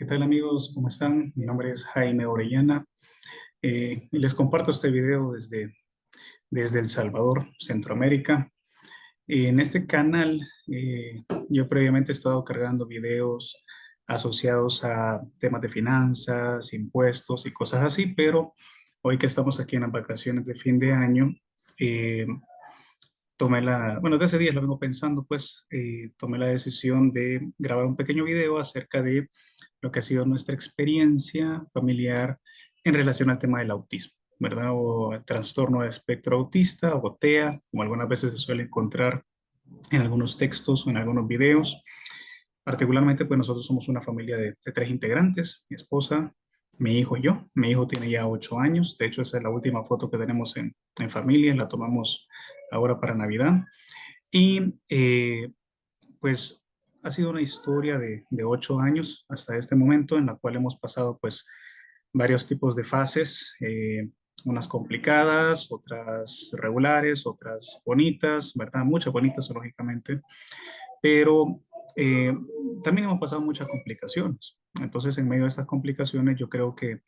¿Qué tal amigos? ¿Cómo están? Mi nombre es Jaime Orellana y les comparto este video desde El Salvador, Centroamérica. En este canal yo previamente he estado cargando videos asociados a temas de finanzas, impuestos y cosas así, pero hoy que estamos aquí en las vacaciones de fin de año, eh, bueno, desde ese día lo vengo pensando, pues tomé la decisión de grabar un pequeño video acerca de lo que ha sido nuestra experiencia familiar en relación al tema del autismo, ¿verdad? O el trastorno de espectro autista o TEA, como algunas veces se suele encontrar en algunos textos o en algunos videos. Particularmente, pues nosotros somos una familia de tres integrantes, mi esposa, mi hijo y yo. Mi hijo tiene ya 8 años, de hecho esa es la última foto que tenemos en familia, la tomamos ahora para Navidad. Y pues ha sido una historia de 8 años hasta este momento en la cual hemos pasado pues varios tipos de fases, unas complicadas, otras regulares, otras bonitas, ¿verdad? Muchas bonitas, lógicamente, pero eh, también hemos pasado muchas complicaciones. Entonces, en medio de estas complicaciones, yo creo que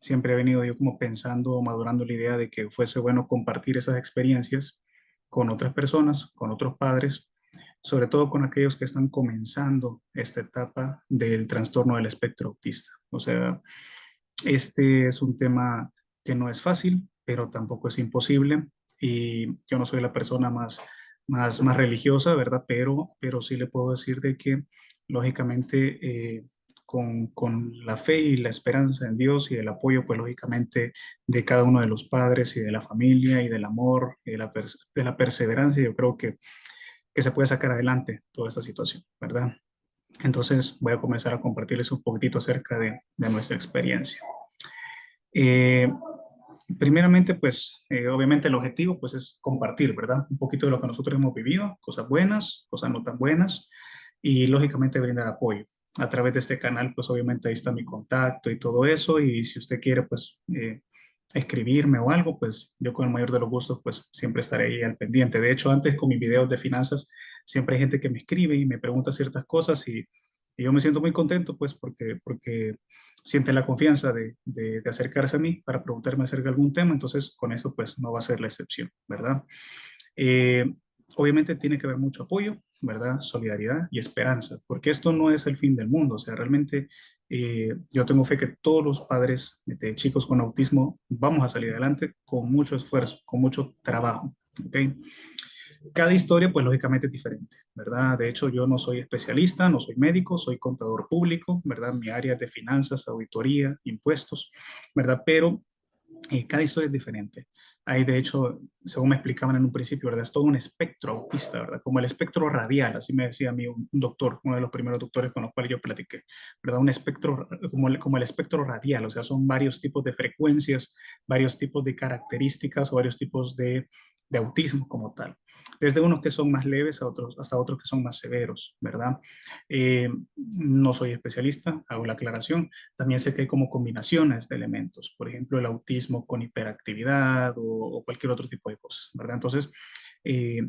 siempre he venido yo como pensando o madurando la idea de que fuese bueno compartir esas experiencias con otras personas, con otros padres, sobre todo con aquellos que están comenzando esta etapa del trastorno del espectro autista. O sea, este es un tema que no es fácil, pero tampoco es imposible. Y yo no soy la persona más religiosa, ¿verdad? Pero sí le puedo decir de que, lógicamente, con la fe y la esperanza en Dios y el apoyo, pues lógicamente, de cada uno de los padres y de la familia y del amor y de la perseverancia, yo creo que se puede sacar adelante toda esta situación, ¿verdad? Entonces voy a comenzar a compartirles un poquitito acerca de nuestra experiencia. Eh, Primeramente, pues, obviamente el objetivo, pues, es compartir, ¿verdad? Un poquito de lo que nosotros hemos vivido, cosas buenas, cosas no tan buenas, y lógicamente brindar apoyo. A través de este canal, pues, obviamente ahí está mi contacto y todo eso, y si usted quiere, pues, escribirme o algo, pues, yo con el mayor de los gustos, pues, siempre estaré ahí al pendiente. De hecho, antes con mis videos de finanzas, siempre hay gente que me escribe y me pregunta ciertas cosas y yo me siento muy contento, pues, porque siente la confianza de acercarse a mí para preguntarme acerca de algún tema, entonces con eso pues no va a ser la excepción, ¿verdad? Eh, Obviamente tiene que haber mucho apoyo, ¿verdad? Solidaridad y esperanza, porque esto no es el fin del mundo, o sea, realmente yo tengo fe que todos los padres de chicos con autismo vamos a salir adelante con mucho esfuerzo, con mucho trabajo, ¿ok? Cada historia, pues lógicamente es diferente, ¿verdad? De hecho, yo no soy especialista, no soy médico, soy contador público, ¿verdad? Mi área es de finanzas, auditoría, impuestos, ¿verdad? Pero cada historia es diferente. Hay, de hecho, según me explicaban en un principio, ¿verdad? Es todo un espectro autista, ¿verdad? Como el espectro radial, así me decía a mí un doctor, uno de los primeros doctores con los cuales yo platiqué, ¿verdad? Un espectro, como el espectro radial, o sea, son varios tipos de frecuencias, varios tipos de características o varios tipos de autismo como tal. Desde unos que son más leves a otros, hasta otros que son más severos, ¿verdad? No soy especialista, hago la aclaración. También sé que hay como combinaciones de elementos, por ejemplo, el autismo con hiperactividad o cualquier otro tipo de cosas, ¿verdad? Entonces, eh,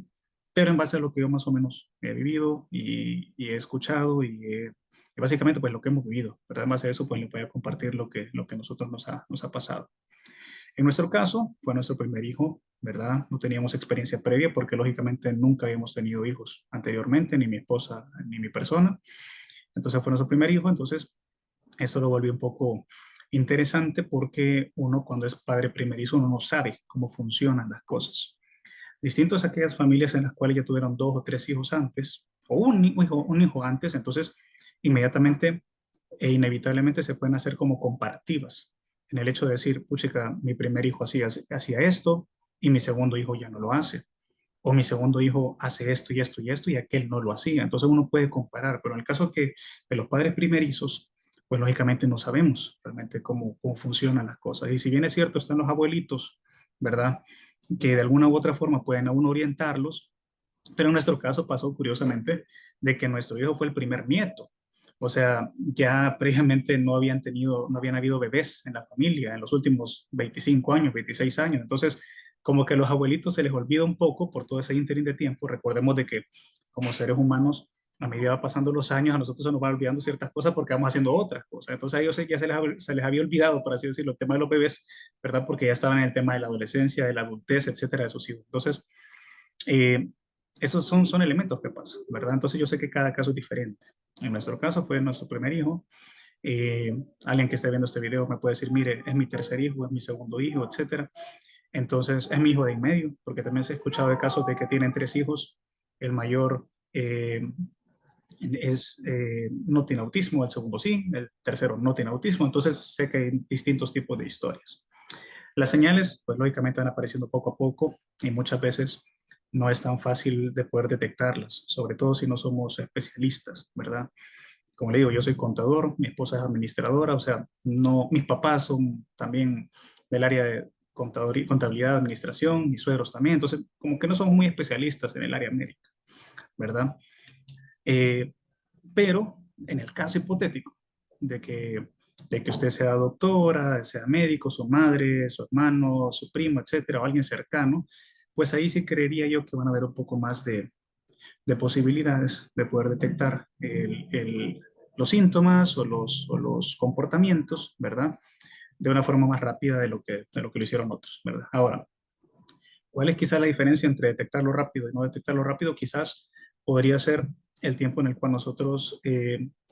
pero en base a lo que yo más o menos he vivido y he escuchado y básicamente pues lo que hemos vivido, ¿verdad? En base a eso pues le voy a compartir lo que a nosotros nos ha pasado. En nuestro caso, fue nuestro primer hijo, ¿verdad? No teníamos experiencia previa porque lógicamente nunca habíamos tenido hijos anteriormente, ni mi esposa ni mi persona. Entonces fue nuestro primer hijo, entonces esto lo volvió un poco interesante porque uno cuando es padre primerizo uno no sabe cómo funcionan las cosas. Distintos a aquellas familias en las cuales ya tuvieron dos o tres hijos antes, o un hijo antes, entonces inmediatamente e inevitablemente se pueden hacer como comparativas en el hecho de decir, puchica, mi primer hijo hacía esto y mi segundo hijo ya no lo hace. O mi segundo hijo hace esto y esto y esto y aquel no lo hacía. Entonces uno puede comparar, pero en el caso de los padres primerizos, pues lógicamente no sabemos realmente cómo funcionan las cosas. Y si bien es cierto, están los abuelitos, ¿verdad? Que de alguna u otra forma pueden a uno orientarlos, pero en nuestro caso pasó curiosamente de que nuestro hijo fue el primer nieto. O sea, ya previamente no habían habido bebés en la familia en los últimos 25 años, 26 años. Entonces, como que a los abuelitos se les olvida un poco por todo ese interín de tiempo. Recordemos de que como seres humanos a medida va pasando los años, a nosotros se nos van olvidando ciertas cosas porque vamos haciendo otras cosas. Entonces a ellos sé que ya se les había olvidado, por así decirlo, el tema de los bebés, ¿verdad? Porque ya estaban en el tema de la adolescencia, de la adultez, etcétera, de sus hijos. Entonces, eh, esos son elementos que pasan, ¿verdad? Entonces yo sé que cada caso es diferente. En nuestro caso fue nuestro primer hijo. Eh, Alguien que esté viendo este video me puede decir, mire, es mi tercer hijo, es mi segundo hijo, etcétera. Entonces es mi hijo de en medio, porque también se ha escuchado de casos de que tienen tres hijos. El mayor no tiene autismo, el segundo sí, el tercero no tiene autismo. Entonces sé que hay distintos tipos de historias. Las señales, pues lógicamente van apareciendo poco a poco y muchas veces no es tan fácil de poder detectarlas, sobre todo si no somos especialistas, ¿verdad? Como le digo, yo soy contador, mi esposa es administradora, o sea, no, mis papás son también del área de contabilidad, administración, mis suegros también, entonces como que no somos muy especialistas en el área médica, ¿verdad? Eh, pero en el caso hipotético de que usted sea doctora, sea médico, su madre, su hermano, su primo, etcétera, o alguien cercano, pues ahí sí creería yo que van a haber un poco más de posibilidades de poder detectar los síntomas o los comportamientos, ¿verdad? De una forma más rápida de lo que lo hicieron otros, ¿verdad? Ahora, ¿cuál es quizá la diferencia entre detectarlo rápido y no detectarlo rápido? Quizás podría ser el tiempo en el cual nosotros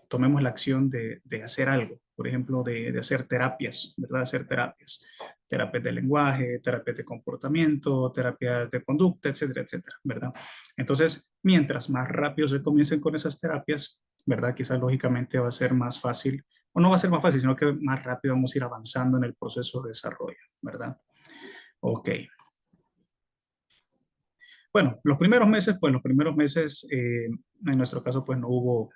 tomemos la acción de hacer algo, por ejemplo, de hacer terapias, ¿verdad? Hacer terapias, terapias de lenguaje, terapias de comportamiento, terapias de conducta, etcétera, etcétera, ¿verdad? Entonces, mientras más rápido se comiencen con esas terapias, ¿verdad? Quizás lógicamente va a ser más fácil, o no va a ser más fácil, sino que más rápido vamos a ir avanzando en el proceso de desarrollo, ¿verdad? Ok. Bueno, los primeros meses, en nuestro caso, pues no hubo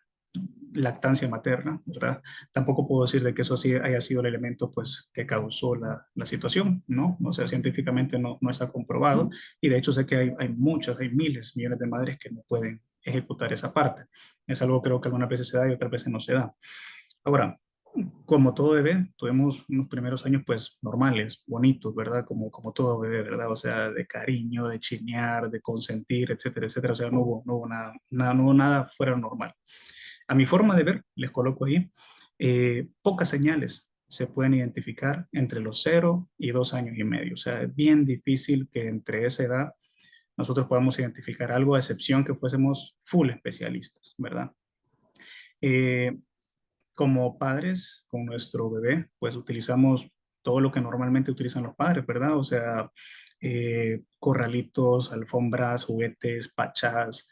lactancia materna, ¿verdad? Tampoco puedo decir de que eso sí haya sido el elemento, pues, que causó la situación, ¿no? O sea, científicamente no está comprobado y de hecho sé que hay muchas, hay miles, millones de madres que no pueden ejecutar esa parte. Es algo creo que algunas veces se da y otras veces no se da. Ahora, como todo bebé, tuvimos unos primeros años pues normales, bonitos, ¿verdad? Como todo bebé, ¿verdad? O sea, de cariño, de chinear, de consentir, etcétera, etcétera. O sea, no hubo no hubo nada fuera de lo normal. A mi forma de ver, les coloco ahí, pocas señales se pueden identificar entre los 0 y 2 años y medio. O sea, es bien difícil que entre esa edad nosotros podamos identificar algo, a excepción que fuésemos full especialistas, ¿verdad? Eh, Como padres, con nuestro bebé, pues utilizamos todo lo que normalmente utilizan los padres, ¿verdad? O sea, corralitos, alfombras, juguetes, pachas,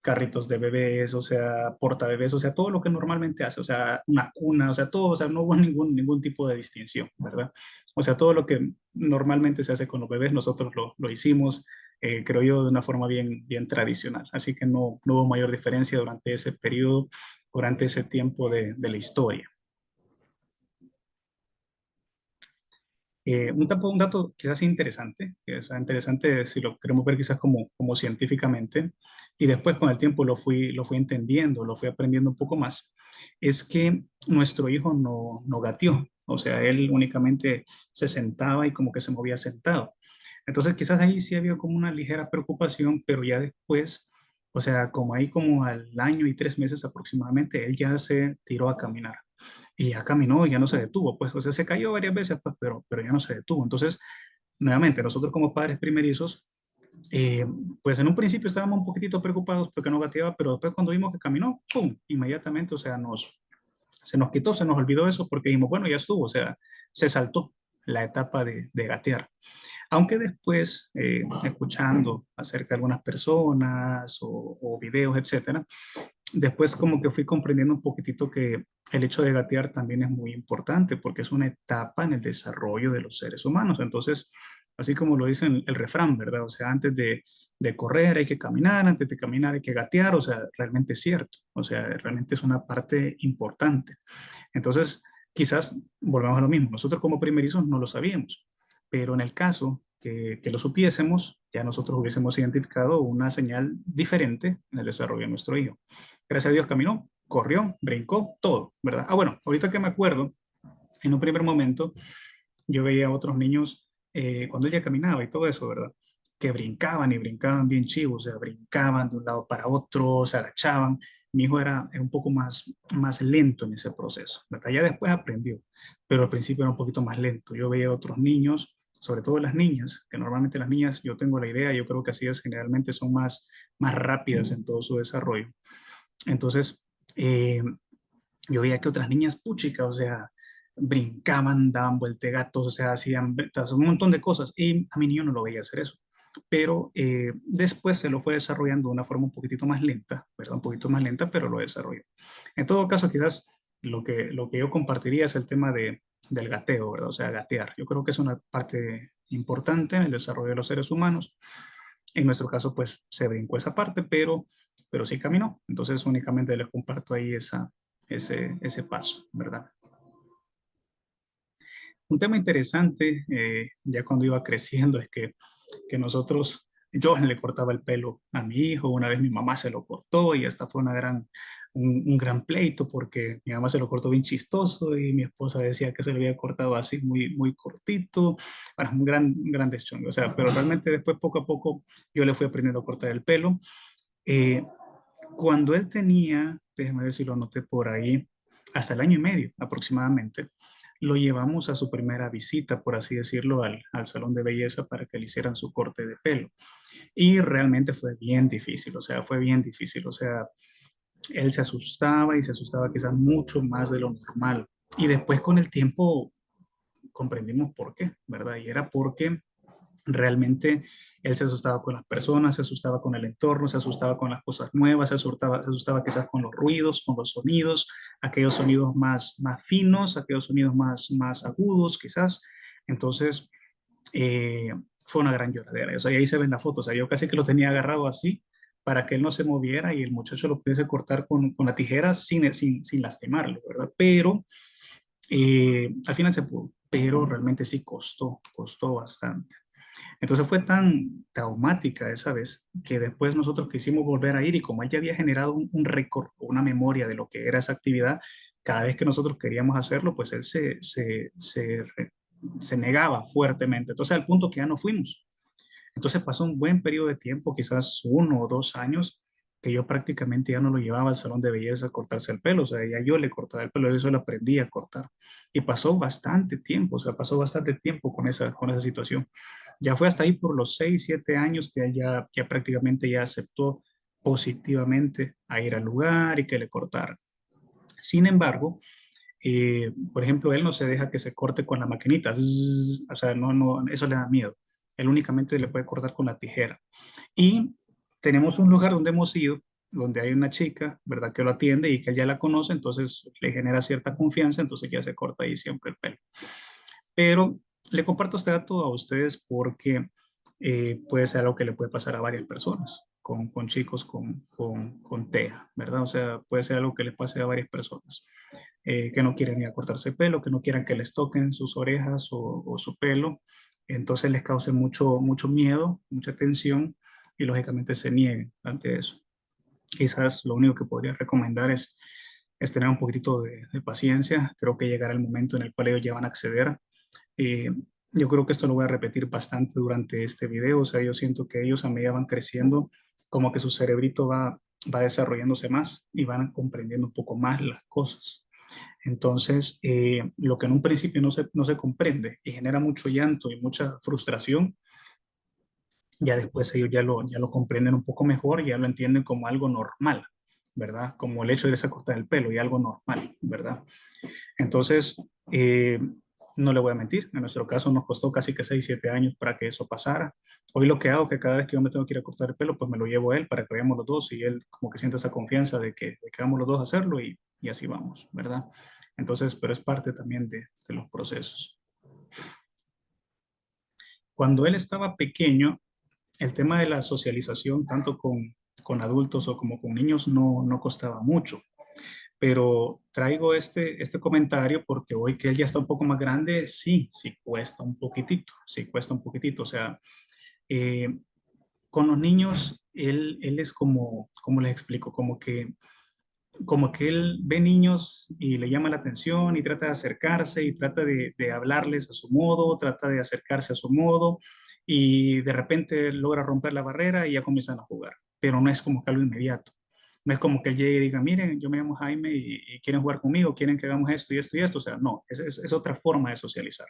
carritos de bebés, o sea, portabebés, o sea, todo lo que normalmente hace, o sea, una cuna, o sea, todo, o sea, no hubo ningún tipo de distinción, ¿verdad? O sea, todo lo que normalmente se hace con los bebés, nosotros lo hicimos, creo yo, de una forma bien tradicional. Así que no hubo mayor diferencia durante ese periodo, durante ese tiempo de la historia. Un dato quizás interesante, que es interesante si lo queremos ver quizás como científicamente, y después con el tiempo lo fui entendiendo, lo fui aprendiendo un poco más, es que nuestro hijo no gateó, o sea, él únicamente se sentaba y como que se movía sentado. Entonces quizás ahí sí había como una ligera preocupación, pero ya después, o sea, como ahí como al año y 3 meses aproximadamente, él ya se tiró a caminar. Y ya caminó, ya no se detuvo, pues, o sea, se cayó varias veces, pues, pero ya no se detuvo. Entonces, nuevamente, nosotros como padres primerizos, eh, pues en un principio estábamos un poquitito preocupados porque no gateaba, pero después cuando vimos que caminó, ¡pum!, inmediatamente, o sea, se nos quitó, se nos olvidó eso porque dijimos, bueno, ya estuvo, o sea, se saltó la etapa de gatear. Aunque después, escuchando acerca de algunas personas o videos, etcétera, después como que fui comprendiendo un poquitito que el hecho de gatear también es muy importante porque es una etapa en el desarrollo de los seres humanos. Entonces, así como lo dice el refrán, ¿verdad? O sea, antes de correr hay que caminar, antes de caminar hay que gatear, o sea, realmente es cierto, o sea, realmente es una parte importante. Entonces, quizás volvamos a lo mismo, nosotros como primerizos no lo sabíamos, pero en el caso que lo supiésemos, ya nosotros hubiésemos identificado una señal diferente en el desarrollo de nuestro hijo. Gracias a Dios caminó, corrió, brincó, todo, ¿verdad? Ah, bueno, ahorita que me acuerdo, en un primer momento yo veía a otros niños cuando ella caminaba y todo eso, ¿verdad? que brincaban y brincaban bien chivos, o sea, brincaban de un lado para otro, se agachaban. Mi hijo era un poco más lento en ese proceso, ¿verdad? Ya después aprendió, pero al principio era un poquito más lento. Yo veía otros niños, sobre todo las niñas, que normalmente las niñas, yo tengo la idea, yo creo que así es, generalmente son más rápidas en todo su desarrollo. Entonces, eh, yo veía que otras niñas, puchica, o sea, brincaban, daban vueltegatos, o sea, hacían un montón de cosas. Y a mi niño no lo veía hacer eso. Pero después se lo fue desarrollando de una forma un poquitito más lenta, ¿verdad? Un poquito más lenta, pero lo desarrolló. En todo caso, quizás lo que yo compartiría es el tema del gateo, ¿verdad? O sea, gatear. Yo creo que es una parte importante en el desarrollo de los seres humanos. En nuestro caso, pues se brincó esa parte, pero sí caminó. Entonces, únicamente les comparto ahí ese paso, ¿verdad? Un tema interesante, ya cuando iba creciendo, es que nosotros, yo le cortaba el pelo a mi hijo, una vez mi mamá se lo cortó y esta fue un gran pleito porque mi mamá se lo cortó bien chistoso y mi esposa decía que se lo había cortado así muy cortito, bueno, un gran deschongue, o sea, pero realmente después poco a poco yo le fui aprendiendo a cortar el pelo. Eh, Cuando él tenía, déjeme ver si lo anoté por ahí, hasta el año y medio aproximadamente, lo llevamos a su primera visita, por así decirlo, al salón de belleza para que le hicieran su corte de pelo. Y realmente fue bien difícil, o sea, fue bien difícil. O sea, él se asustaba y se asustaba quizás mucho más de lo normal. Y después con el tiempo comprendimos por qué, ¿verdad? Y era porque realmente él se asustaba con las personas, se asustaba con el entorno, se asustaba con las cosas nuevas, se asustaba quizás con los ruidos, con los sonidos, aquellos sonidos más finos, aquellos sonidos más agudos quizás. Entonces, eh, fue una gran lloradera. O sea, y ahí se ven las fotos. O sea, yo casi que lo tenía agarrado así para que él no se moviera y el muchacho lo pudiese cortar con la tijera sin lastimarlo, ¿verdad? Pero al final se pudo, pero realmente sí costó bastante. Entonces fue tan traumática esa vez que después nosotros quisimos volver a ir y como él ya había generado un récord o una memoria de lo que era esa actividad, cada vez que nosotros queríamos hacerlo, pues él se negaba fuertemente. Entonces al punto que ya no fuimos. Entonces pasó un buen periodo de tiempo, quizás 1 o 2 años, que yo prácticamente ya no lo llevaba al salón de belleza a cortarse el pelo, o sea, ya yo le cortaba el pelo, yo solo aprendí a cortar. Y pasó bastante tiempo, o sea, pasó bastante tiempo con esa situación. Ya fue hasta ahí por los 6, 7 años que él ya prácticamente ya aceptó positivamente a ir al lugar y que le cortaran. Sin embargo, por ejemplo, él no se deja que se corte con la maquinita, zzz, o sea, no, eso le da miedo. Él únicamente le puede cortar con la tijera. Y tenemos un lugar donde hemos ido, donde hay una chica, ¿verdad?, que lo atiende y que él ya la conoce, entonces le genera cierta confianza, entonces ya se corta ahí siempre el pelo. Pero le comparto este dato a ustedes porque puede ser algo que le puede pasar a varias personas, con chicos con TEA, ¿verdad? O sea, puede ser algo que le pase a varias personas que no quieren ir a cortarse el pelo, que no quieran que les toquen sus orejas o su pelo, entonces les cause mucho miedo, mucha tensión y lógicamente se nieguen ante eso. Quizás lo único que podría recomendar es tener un poquitito de paciencia. Creo que llegará el momento en el cual ellos ya van a acceder. Eh, yo creo que esto lo voy a repetir bastante durante este video. O sea, yo siento que ellos a medida van creciendo, como que su cerebrito va desarrollándose más y van comprendiendo un poco más las cosas. Entonces, lo que en un principio no se comprende y genera mucho llanto y mucha frustración, ya después ellos ya lo comprenden un poco mejor y ya lo entienden como algo normal, ¿verdad? Como el hecho de irse a cortar el pelo y algo normal, ¿verdad? Entonces, no le voy a mentir, en nuestro caso nos costó casi que 6, 7 años para que eso pasara. Hoy lo que hago es que cada vez que yo me tengo que ir a cortar el pelo, pues me lo llevo a él para que vayamos los dos y él como que siente esa confianza de que vamos los dos a hacerlo y así vamos, ¿verdad? Entonces, pero es parte también de los procesos. Cuando él estaba pequeño, el tema de la socialización, tanto con adultos o como con niños, no costaba mucho. Pero traigo este comentario porque hoy que él ya está un poco más grande, sí cuesta un poquitito, sí cuesta un poquitito. O sea, eh, con los niños, él es como les explico, como que él ve niños y le llama la atención y trata de acercarse y trata de hablarles a su modo, trata de acercarse a su modo y de repente logra romper la barrera y ya comienzan a jugar, pero no es como que algo inmediato. No es como que él llegue y diga, miren, yo me llamo Jaime y quieren jugar conmigo, quieren que hagamos esto y esto y esto. O sea, no, es otra forma de socializar.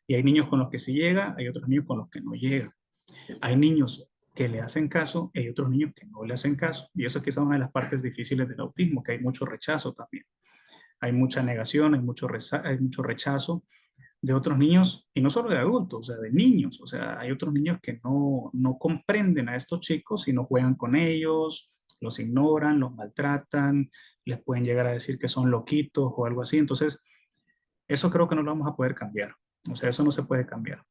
Y hay niños con los que sí llega, hay otros niños con los que no llega. Hay niños que le hacen caso y hay otros niños que no le hacen caso. Y eso es quizás una de las partes difíciles del autismo, que hay mucho rechazo también. Hay mucha negación, hay mucho rechazo de otros niños, y no solo de adultos, o sea, de niños. O sea, hay otros niños que no comprenden a estos chicos y no juegan con ellos, los ignoran, los maltratan, les pueden llegar a decir que son loquitos o algo así. Entonces, eso creo que no lo vamos a poder cambiar. O sea, eso no se puede cambiar.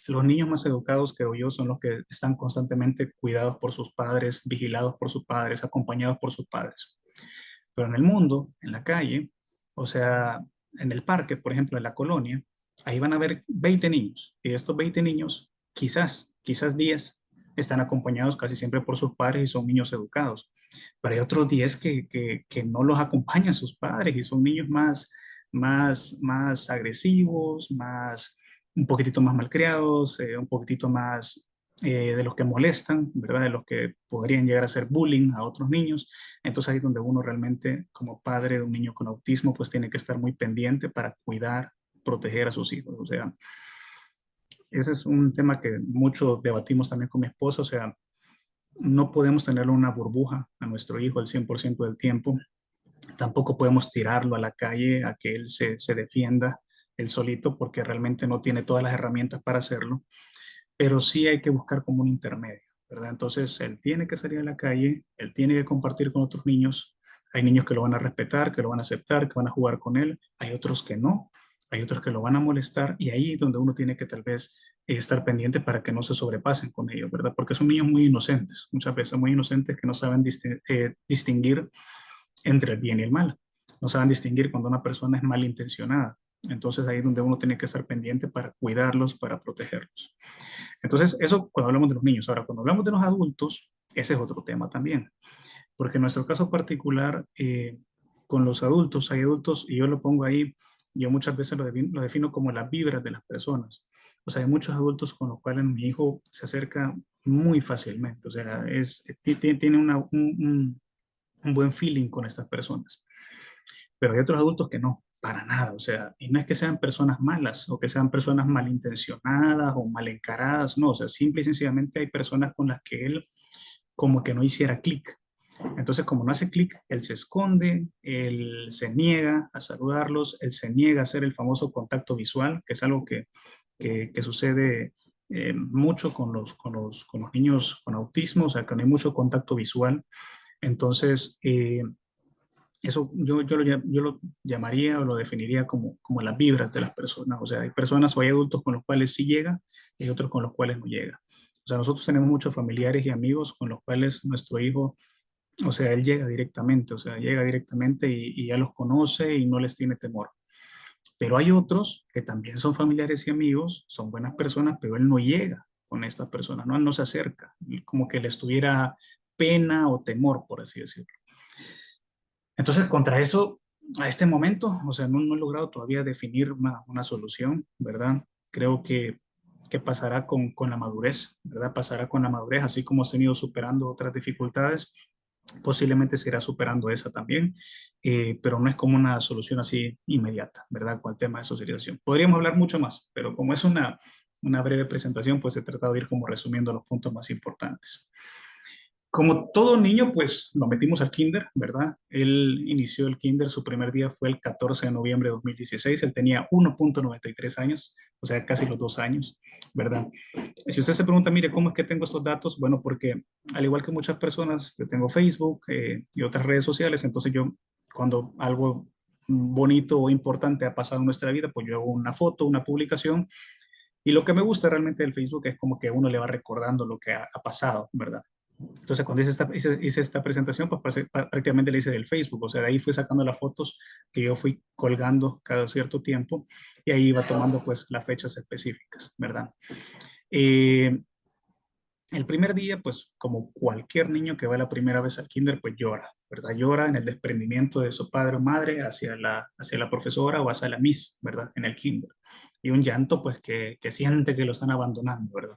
Los niños más educados, creo yo, son los que están constantemente cuidados por sus padres, vigilados por sus padres, acompañados por sus padres. Pero en el mundo, en la calle, o sea, en el parque, por ejemplo, en la colonia, ahí van a haber 20 niños. Y de estos 20 niños, quizás 10 están acompañados casi siempre por sus padres y son niños educados. Pero hay otros 10 que no los acompañan sus padres y son niños más agresivos, un poquitito más malcriados, un poquitito más de los que molestan, ¿verdad? De los que podrían llegar a hacer bullying a otros niños. Entonces ahí es donde uno realmente, como padre de un niño con autismo, pues tiene que estar muy pendiente para cuidar, proteger a sus hijos. O sea, ese es un tema que mucho debatimos también con mi esposa. O sea, no podemos tenerle una burbuja a nuestro hijo el 100% del tiempo. Tampoco podemos tirarlo a la calle a que él se defienda él solito porque realmente no tiene todas las herramientas para hacerlo, pero sí hay que buscar como un intermedio, ¿verdad? Entonces, él tiene que salir a la calle, él tiene que compartir con otros niños. Hay niños que lo van a respetar, que lo van a aceptar, que van a jugar con él. Hay otros que no. Hay otros que lo van a molestar y ahí es donde uno tiene que tal vez estar pendiente para que no se sobrepasen con ellos, ¿verdad? Porque son niños muy inocentes, muchas veces muy inocentes que no saben distinguir entre el bien y el mal. No saben distinguir cuando una persona es malintencionada. Entonces ahí es donde uno tiene que estar pendiente para cuidarlos, para protegerlos. Entonces, eso cuando hablamos de los niños. Ahora, cuando hablamos de los adultos, ese es otro tema también, porque en nuestro caso particular, con los adultos, hay adultos, y yo lo pongo ahí, yo muchas veces lo defino como las vibras de las personas. O sea, hay muchos adultos con los cuales mi hijo se acerca muy fácilmente, o sea, tiene un buen feeling con estas personas. Pero hay otros adultos que no, para nada. O sea, y no es que sean personas malas o que sean personas malintencionadas o mal encaradas, no. O sea, simple y sencillamente hay personas con las que él como que no hiciera clic. Entonces, como no hace clic, él se esconde, él se niega a saludarlos, él se niega a hacer el famoso contacto visual, que es algo que sucede mucho con los niños con autismo, o sea, que no hay mucho contacto visual. Entonces, eso yo lo llamaría o lo definiría como las vibras de las personas. O sea, hay personas o hay adultos con los cuales sí llega y otros con los cuales no llega. O sea, nosotros tenemos muchos familiares y amigos con los cuales nuestro hijo, o sea, él llega directamente, o sea, llega directamente y ya los conoce y no les tiene temor. Pero hay otros que también son familiares y amigos, son buenas personas, pero él no llega con estas personas, no, él no se acerca, como que les tuviera pena o temor, por así decirlo. Entonces, contra eso, a este momento, o sea, no he logrado todavía definir una solución, ¿verdad? Creo que pasará con la madurez, ¿verdad? Pasará con la madurez, así como has venido superando otras dificultades, posiblemente se irá superando esa también, pero no es como una solución así inmediata, ¿verdad? Con el tema de socialización. Podríamos hablar mucho más, pero como es una breve presentación, pues he tratado de ir como resumiendo los puntos más importantes. Como todo niño, pues lo metimos al kinder, ¿verdad? Él inició el kinder, su primer día fue el 14 de noviembre de 2016. Él tenía 1,93 años, o sea, casi los 2 años, ¿verdad? Si usted se pregunta, mire, ¿cómo es que tengo estos datos? Bueno, porque al igual que muchas personas, yo tengo Facebook y otras redes sociales, entonces yo cuando algo bonito o importante ha pasado en nuestra vida, pues yo hago una foto, una publicación, y lo que me gusta realmente del Facebook es como que uno le va recordando lo que ha pasado, ¿verdad? Entonces, cuando hice esta presentación, pues prácticamente le hice del Facebook, o sea, de ahí fui sacando las fotos que yo fui colgando cada cierto tiempo y ahí iba tomando pues las fechas específicas, ¿verdad? Eh, El primer día, pues como cualquier niño que va la primera vez al kinder, pues llora, ¿verdad? Llora en el desprendimiento de su padre o madre hacia la profesora o hacia la miss, ¿verdad? En el kinder. Y un llanto, pues que siente que lo están abandonando, ¿verdad?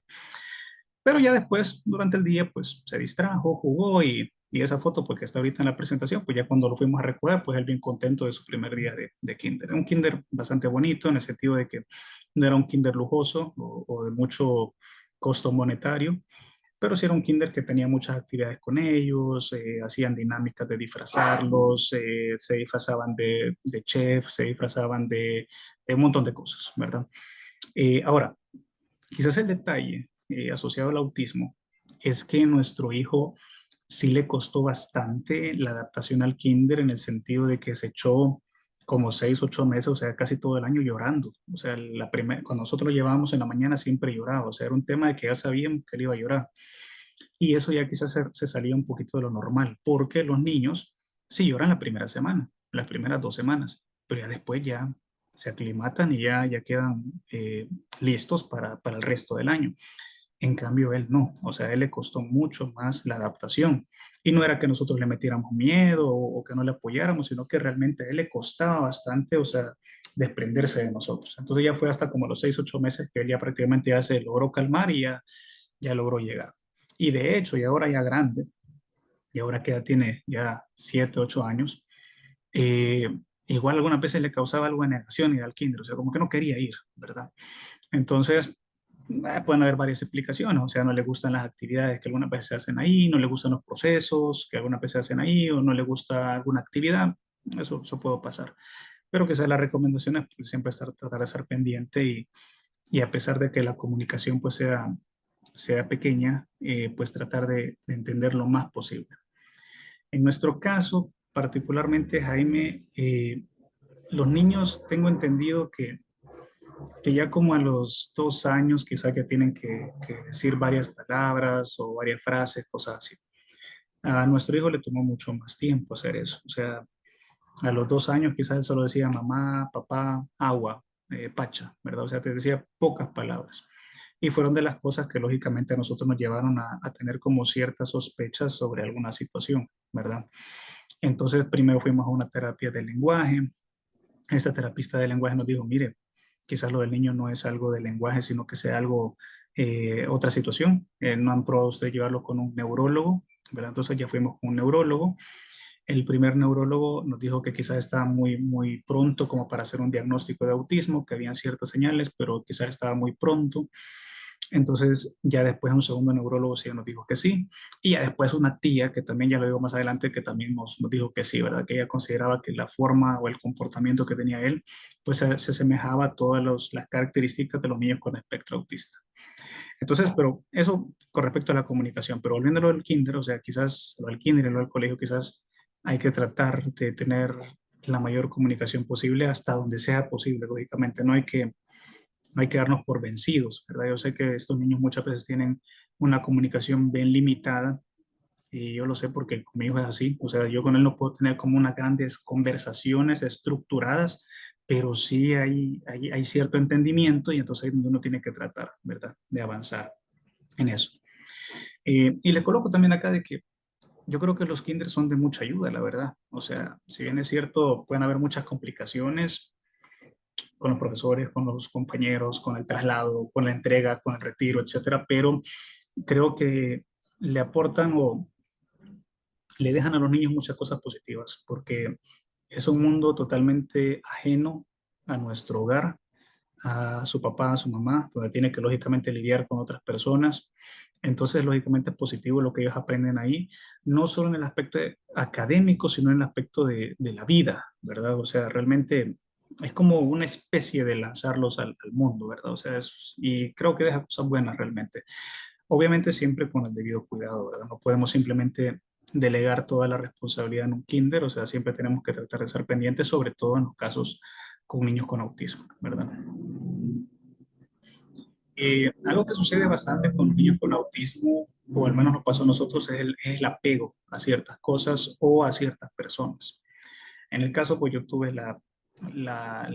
Pero ya después, durante el día, pues se distrajo, jugó y esa foto, pues que está ahorita en la presentación, pues ya cuando lo fuimos a recoger, pues él bien contento de su primer día de kinder. Un kinder bastante bonito en el sentido de que no era un kinder lujoso o de mucho costo monetario, pero sí era un kinder que tenía muchas actividades con ellos, hacían dinámicas de disfrazarlos, se disfrazaban de chef, se disfrazaban de un montón de cosas, ¿verdad? Ahora, quizás el detalle asociado al autismo es que nuestro hijo sí le costó bastante la adaptación al kinder en el sentido de que se echó como 6, 8 meses, o sea, casi todo el año llorando. O sea, cuando nosotros lo llevábamos en la mañana siempre lloraba, o sea, era un tema de que ya sabíamos que él iba a llorar. Y eso ya quizás se salía un poquito de lo normal, porque los niños sí lloran la primera semana, las primeras 2 semanas, pero ya después ya se aclimatan y ya quedan listos para el resto del año. En cambio, él no, o sea, a él le costó mucho más la adaptación. Y no era que nosotros le metiéramos miedo o que no le apoyáramos, sino que realmente a él le costaba bastante, o sea, desprenderse de nosotros. Entonces ya fue hasta como los 6, 8 meses que él ya prácticamente ya se logró calmar y ya logró llegar. Y de hecho, y ahora ya grande, y ahora que ya tiene ya 7, 8 años, eh, igual algunas veces le causaba algo de negación ir al kinder, o sea, como que no quería ir, ¿verdad? Entonces, pueden haber varias explicaciones, o sea, no le gustan las actividades que algunas veces se hacen ahí, no le gustan los procesos que algunas veces se hacen ahí, o no le gusta alguna actividad, eso puede pasar. Pero quizás la recomendación es pues, siempre tratar de estar pendiente y a pesar de que la comunicación pues sea pequeña, pues tratar de entender lo más posible. En nuestro caso, particularmente Jaime, los niños tengo entendido que ya como a los 2 años quizá ya tienen que decir varias palabras o varias frases, cosas así. A nuestro hijo le tomó mucho más tiempo hacer eso. O sea, a los 2 años quizás él solo decía mamá, papá, agua, pacha, ¿verdad? O sea, te decía pocas palabras. Y fueron de las cosas que lógicamente a nosotros nos llevaron a tener como ciertas sospechas sobre alguna situación, ¿verdad? Entonces, primero fuimos a una terapia de lenguaje. Esta terapista de lenguaje nos dijo, mire, quizás lo del niño no es algo de lenguaje, sino que sea algo, otra situación. No han probado usted llevarlo con un neurólogo, ¿verdad? Entonces ya fuimos con un neurólogo. El primer neurólogo nos dijo que quizás estaba muy pronto como para hacer un diagnóstico de autismo, que habían ciertas señales, pero quizás estaba muy pronto. Entonces, ya después un segundo neurólogo sí nos dijo que sí. Y ya después una tía, que también ya lo digo más adelante, que también nos dijo que sí, ¿verdad? Que ella consideraba que la forma o el comportamiento que tenía él, pues se asemejaba a todas las características de los niños con espectro autista. Entonces, pero eso con respecto a la comunicación, pero volviéndolo al kinder, o sea, quizás lo del kinder y lo del colegio, quizás hay que tratar de tener la mayor comunicación posible hasta donde sea posible, lógicamente. No hay que darnos por vencidos, ¿verdad? Yo sé que estos niños muchas veces tienen una comunicación bien limitada y yo lo sé porque con mi hijo es así, o sea, yo con él no puedo tener como unas grandes conversaciones estructuradas, pero sí hay cierto entendimiento y entonces ahí uno tiene que tratar, ¿verdad? De avanzar en eso. Y le coloco también acá de que yo creo que los kinders son de mucha ayuda, la verdad. O sea, si bien es cierto, pueden haber muchas complicaciones, con los profesores, con los compañeros, con el traslado, con la entrega, con el retiro, etcétera, pero creo que le aportan o le dejan a los niños muchas cosas positivas, porque es un mundo totalmente ajeno a nuestro hogar, a su papá, a su mamá, donde tiene que lógicamente lidiar con otras personas. Entonces, lógicamente es positivo lo que ellos aprenden ahí, no solo en el aspecto académico, sino en el aspecto de la vida, ¿verdad? O sea, realmente es como una especie de lanzarlos al mundo, ¿verdad? O sea, y creo que deja cosas buenas realmente. Obviamente siempre con el debido cuidado, ¿verdad? No podemos simplemente delegar toda la responsabilidad en un kinder, o sea, siempre tenemos que tratar de ser pendientes, sobre todo en los casos con niños con autismo, ¿verdad? Algo que sucede bastante con niños con autismo, o al menos nos pasó a nosotros, es el apego a ciertas cosas o a ciertas personas. En el caso, pues yo tuve la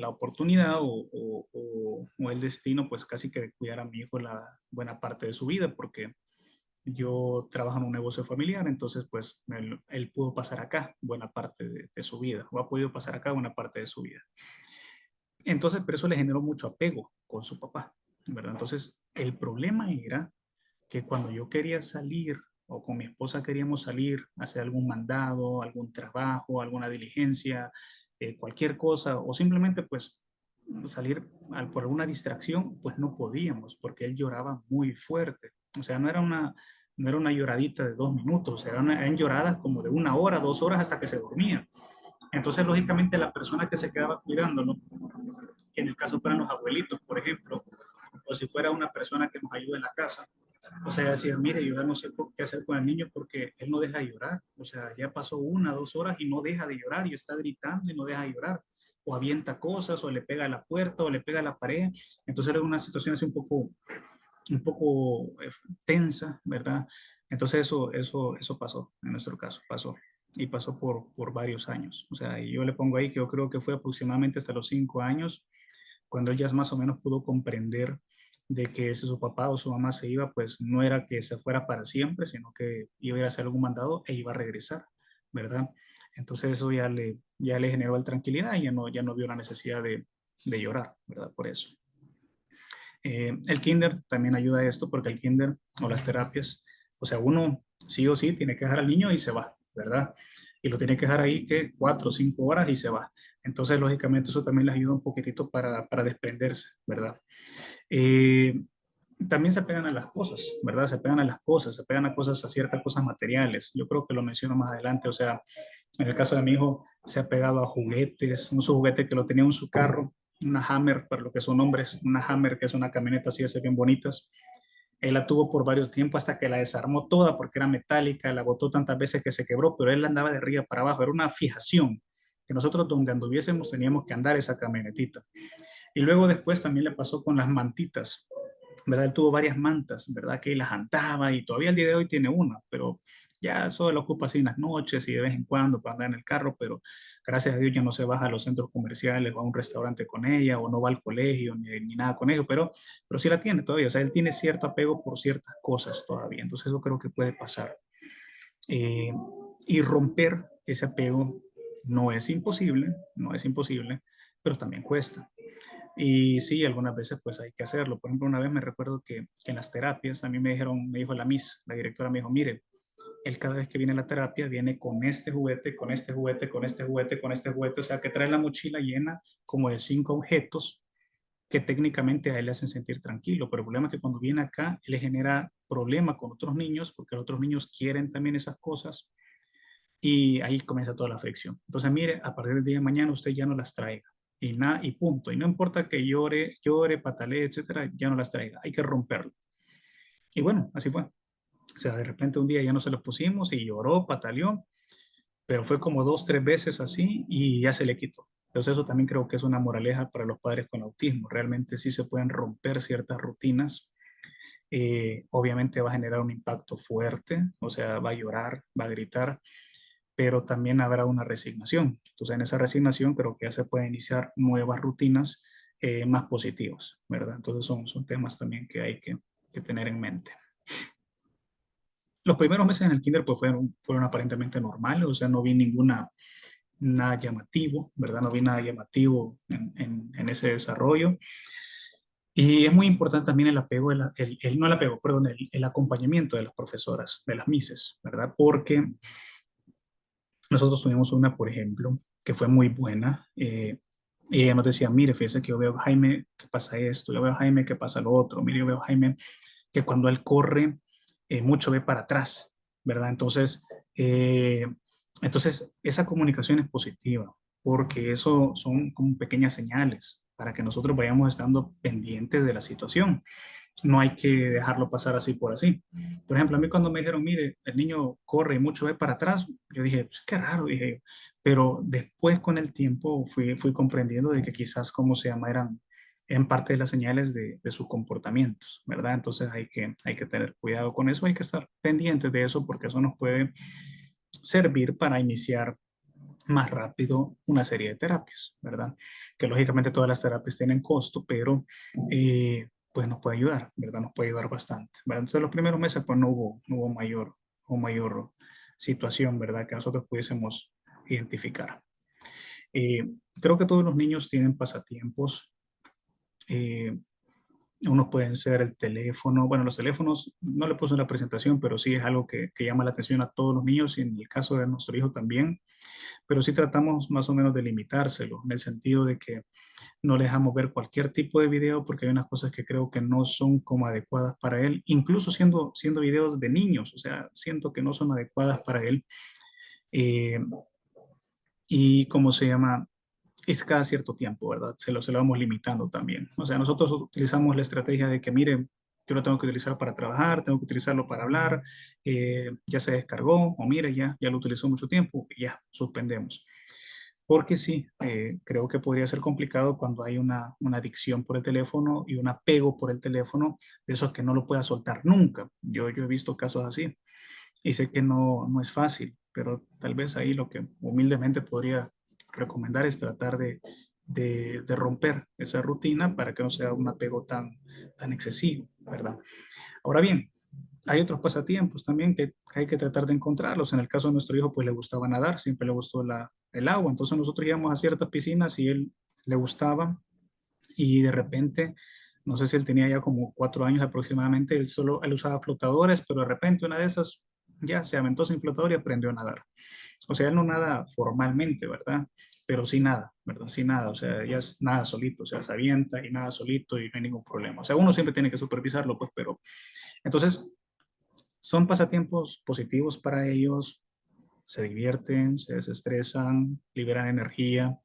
oportunidad o el destino, pues casi que de cuidar a mi hijo la buena parte de su vida, porque yo trabajo en un negocio familiar, entonces pues él pudo pasar acá buena parte de su vida, o ha podido pasar acá buena parte de su vida. Entonces, pero eso le generó mucho apego con su papá, ¿verdad? Entonces, el problema era que cuando yo quería salir o con mi esposa queríamos salir, hacer algún mandado, algún trabajo, alguna diligencia, cualquier cosa, o simplemente pues salir por alguna distracción, pues no podíamos, porque él lloraba muy fuerte. O sea, no era una lloradita de 2 minutos, o sea, eran lloradas como de 1 hora, 2 horas hasta que se dormía. Entonces, lógicamente, la persona que se quedaba cuidándolo, que en el caso fueran los abuelitos, por ejemplo, o si fuera una persona que nos ayuda en la casa, o sea, decía, mire, yo ya no sé qué hacer con el niño porque él no deja de llorar. O sea, ya pasó 1, 2 horas y no deja de llorar y está gritando y no deja de llorar. O avienta cosas, o le pega a la puerta, o le pega a la pared. Entonces era una situación así un poco tensa, ¿verdad? Entonces eso pasó, en nuestro caso, pasó. Y pasó por varios años. O sea, y yo le pongo ahí que yo creo que fue aproximadamente hasta los 5 años cuando él ya más o menos pudo comprender de que si su papá o su mamá se iba, pues no era que se fuera para siempre, sino que iba a ir a hacer algún mandado e iba a regresar, ¿verdad? Entonces eso ya le generó tranquilidad y ya no vio la necesidad de llorar, ¿verdad? Por eso. El kinder también ayuda a esto porque el kinder o las terapias, o sea, uno sí o sí tiene que dejar al niño y se va, ¿verdad? Y lo tiene que dejar ahí que 4 o 5 horas y se va. Entonces, lógicamente, eso también les ayuda un poquitito para desprenderse, ¿verdad? Eh, También se pegan a las cosas, ¿verdad? Se pegan a las cosas, se pegan a cosas, a ciertas cosas materiales. Yo creo que lo menciono más adelante, o sea, en el caso de mi hijo, se ha pegado a juguetes, un su juguete que lo tenía en su carro, una Hammer, para lo que son hombres, una Hammer que es una camioneta así, así bien bonitas. Él la tuvo por varios tiempos hasta que la desarmó toda porque era metálica, la botó tantas veces que se quebró, pero él andaba de arriba para abajo, era una fijación que nosotros donde anduviésemos teníamos que andar esa camionetita. Y luego después también le pasó con las mantitas, ¿verdad? Él tuvo varias mantas, ¿verdad? Que él las andaba y todavía el día de hoy tiene una, pero ya eso lo ocupa así en las noches y de vez en cuando para andar en el carro, pero gracias a Dios ya no se baja a los centros comerciales o a un restaurante con ella o no va al colegio ni nada con ello, pero sí la tiene todavía, o sea, él tiene cierto apego por ciertas cosas todavía, entonces eso creo que puede pasar. Eh, y romper ese apego no es imposible, no es imposible, pero también cuesta. Y sí, algunas veces pues hay que hacerlo. Por ejemplo, una vez me recuerdo que en las terapias a mí me dijo la Miss, la directora me dijo, mire, él cada vez que viene a la terapia viene con este juguete, con este juguete, con este juguete, con este juguete, o sea que trae la mochila llena como de 5 objetos que técnicamente a él le hacen sentir tranquilo, pero el problema es que cuando viene acá le genera problema con otros niños porque los otros niños quieren también esas cosas y ahí comienza toda la fricción. Entonces, mire, a partir del día de mañana usted ya no las traiga y nada y punto. Y no importa que llore, llore, patalee, etcétera, ya no las traiga. Hay que romperlo. Y bueno, así fue. O sea, de repente un día ya no se lo pusimos y lloró, pataleó, pero fue como 2, 3 veces así y ya se le quitó. Entonces eso también creo que es una moraleja para los padres con autismo. Realmente sí se pueden romper ciertas rutinas. Obviamente va a generar un impacto fuerte, o sea, va a llorar, va a gritar, pero también habrá una resignación. Entonces, en esa resignación creo que ya se pueden iniciar nuevas rutinas más positivas, ¿verdad? Entonces, son temas también que hay que tener en mente. Los primeros meses en el kinder pues fueron aparentemente normales, o sea, no vi nada llamativo, ¿verdad? No vi nada llamativo en ese desarrollo. Y es muy importante también el apego, no el apego, perdón, el acompañamiento de las profesoras, de las mises, ¿verdad? Porque nosotros tuvimos una, por ejemplo, que fue muy buena. Y ella nos decía, mire, fíjese que yo veo a Jaime que pasa esto, yo veo a Jaime que pasa lo otro, mire, yo veo a Jaime que cuando él corre, mucho ve para atrás, ¿verdad? Eh, entonces, esa comunicación es positiva, porque eso son como pequeñas señales para que nosotros vayamos estando pendientes de la situación. No hay que dejarlo pasar así por así. Por ejemplo, a mí cuando me dijeron, mire, el niño corre y mucho ve para atrás, yo dije, pues, qué raro, dije, pero después con el tiempo fui comprendiendo de que quizás, como se llama, eran en parte de las señales de sus comportamientos, ¿verdad? Entonces hay que tener cuidado con eso, hay que estar pendientes de eso porque eso nos puede servir para iniciar más rápido una serie de terapias, ¿verdad? Que lógicamente todas las terapias tienen costo, pero pues nos puede ayudar, ¿verdad? Nos puede ayudar bastante, ¿verdad? Entonces los primeros meses pues no hubo mayor situación, ¿verdad? Que nosotros pudiésemos identificar. Creo que todos los niños tienen pasatiempos. eh, Unos pueden ser el teléfono. Bueno, los teléfonos no le puse en la presentación, pero sí es algo que llama la atención a todos los niños y en el caso de nuestro hijo también. Pero sí tratamos más o menos de limitárselo, en el sentido de que no le dejamos ver cualquier tipo de video porque hay unas cosas que creo que no son como adecuadas para él, incluso siendo videos de niños, o sea, siento que no son adecuadas para él. Eh, y cómo se llama, es cada cierto tiempo, ¿verdad? Se lo vamos limitando también. O sea, nosotros utilizamos la estrategia de que, mire, yo lo tengo que utilizar para trabajar, tengo que utilizarlo para hablar, ya se descargó, o mire, ya lo utilizó mucho tiempo, y ya, suspendemos. Porque sí, creo que podría ser complicado cuando hay una adicción por el teléfono y un apego por el teléfono, de esos que no lo pueda soltar nunca. Yo he visto casos así y sé que no es fácil, pero tal vez ahí lo que humildemente podría recomendar es tratar de romper esa rutina para que no sea un apego tan excesivo, ¿verdad? Ahora bien, hay otros pasatiempos también que hay que tratar de encontrarlos. En el caso de nuestro hijo, pues le gustaba nadar, siempre le gustó el agua. Entonces nosotros íbamos a ciertas piscinas y él le gustaba y de repente, no sé si él tenía ya como 4 años aproximadamente, él usaba flotadores, pero de repente una de esas ya se aventó sin flotador y aprendió a nadar. O sea, él no nada formalmente, ¿verdad? Pero sí nada, ¿verdad? Sí nada, o sea, ella es nada solito, o sea, se avienta y nada solito y no hay ningún problema. O sea, uno siempre tiene que supervisarlo, pues, pero entonces son pasatiempos positivos para ellos, se divierten, se desestresan, liberan energía.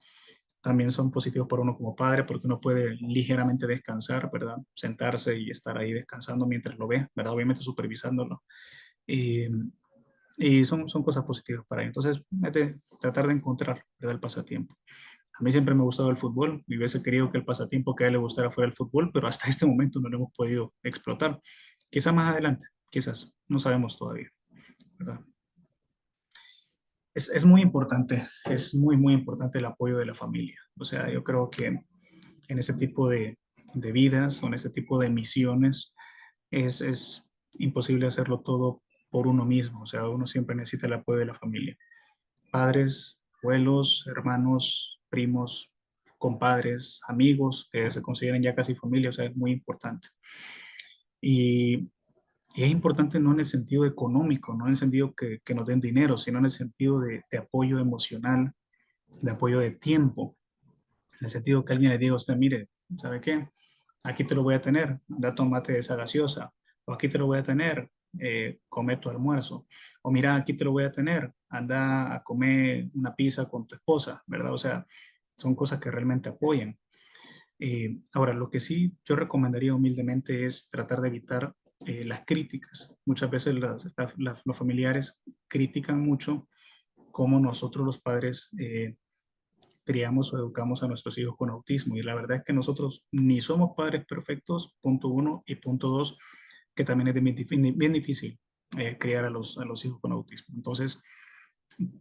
También son positivos para uno como padre porque uno puede ligeramente descansar, ¿verdad? Sentarse y estar ahí descansando mientras lo ve, ¿verdad? Obviamente supervisándolo. Y, y son cosas positivas para ellos. Entonces, tratar de encontrar, ¿verdad? El pasatiempo. A mí siempre me ha gustado el fútbol. Me hubiese querido que el pasatiempo que a él le gustara fuera el fútbol, pero hasta este momento no lo hemos podido explotar. Quizá más adelante, quizás, no sabemos todavía, ¿verdad? Es muy importante, es muy importante el apoyo de la familia. O sea, yo creo que en ese tipo de vidas o en ese tipo de misiones es imposible hacerlo todo por uno mismo. O sea, uno siempre necesita el apoyo de la familia. Padres, abuelos, hermanos, primos, compadres, amigos que se consideren ya casi familia. O sea, es muy importante. Y, y es importante no en el sentido económico, no en el sentido que nos den dinero, sino en el sentido de apoyo emocional, de apoyo de tiempo, en el sentido que alguien le diga a usted, mire, ¿sabe qué? Aquí te lo voy a tener, anda, tomate esa gaseosa, o aquí te lo voy a tener, come tu almuerzo, o mira, aquí te lo voy a tener, anda a comer una pizza con tu esposa, ¿verdad? O sea, son cosas que realmente apoyan. Ahora, lo que sí yo recomendaría humildemente es tratar de evitar las críticas. Muchas veces los familiares critican mucho cómo nosotros los padres criamos o educamos a nuestros hijos con autismo. Y la verdad es que nosotros ni somos padres perfectos, punto uno, y punto dos, que también es bien difícil criar a los hijos con autismo. Entonces,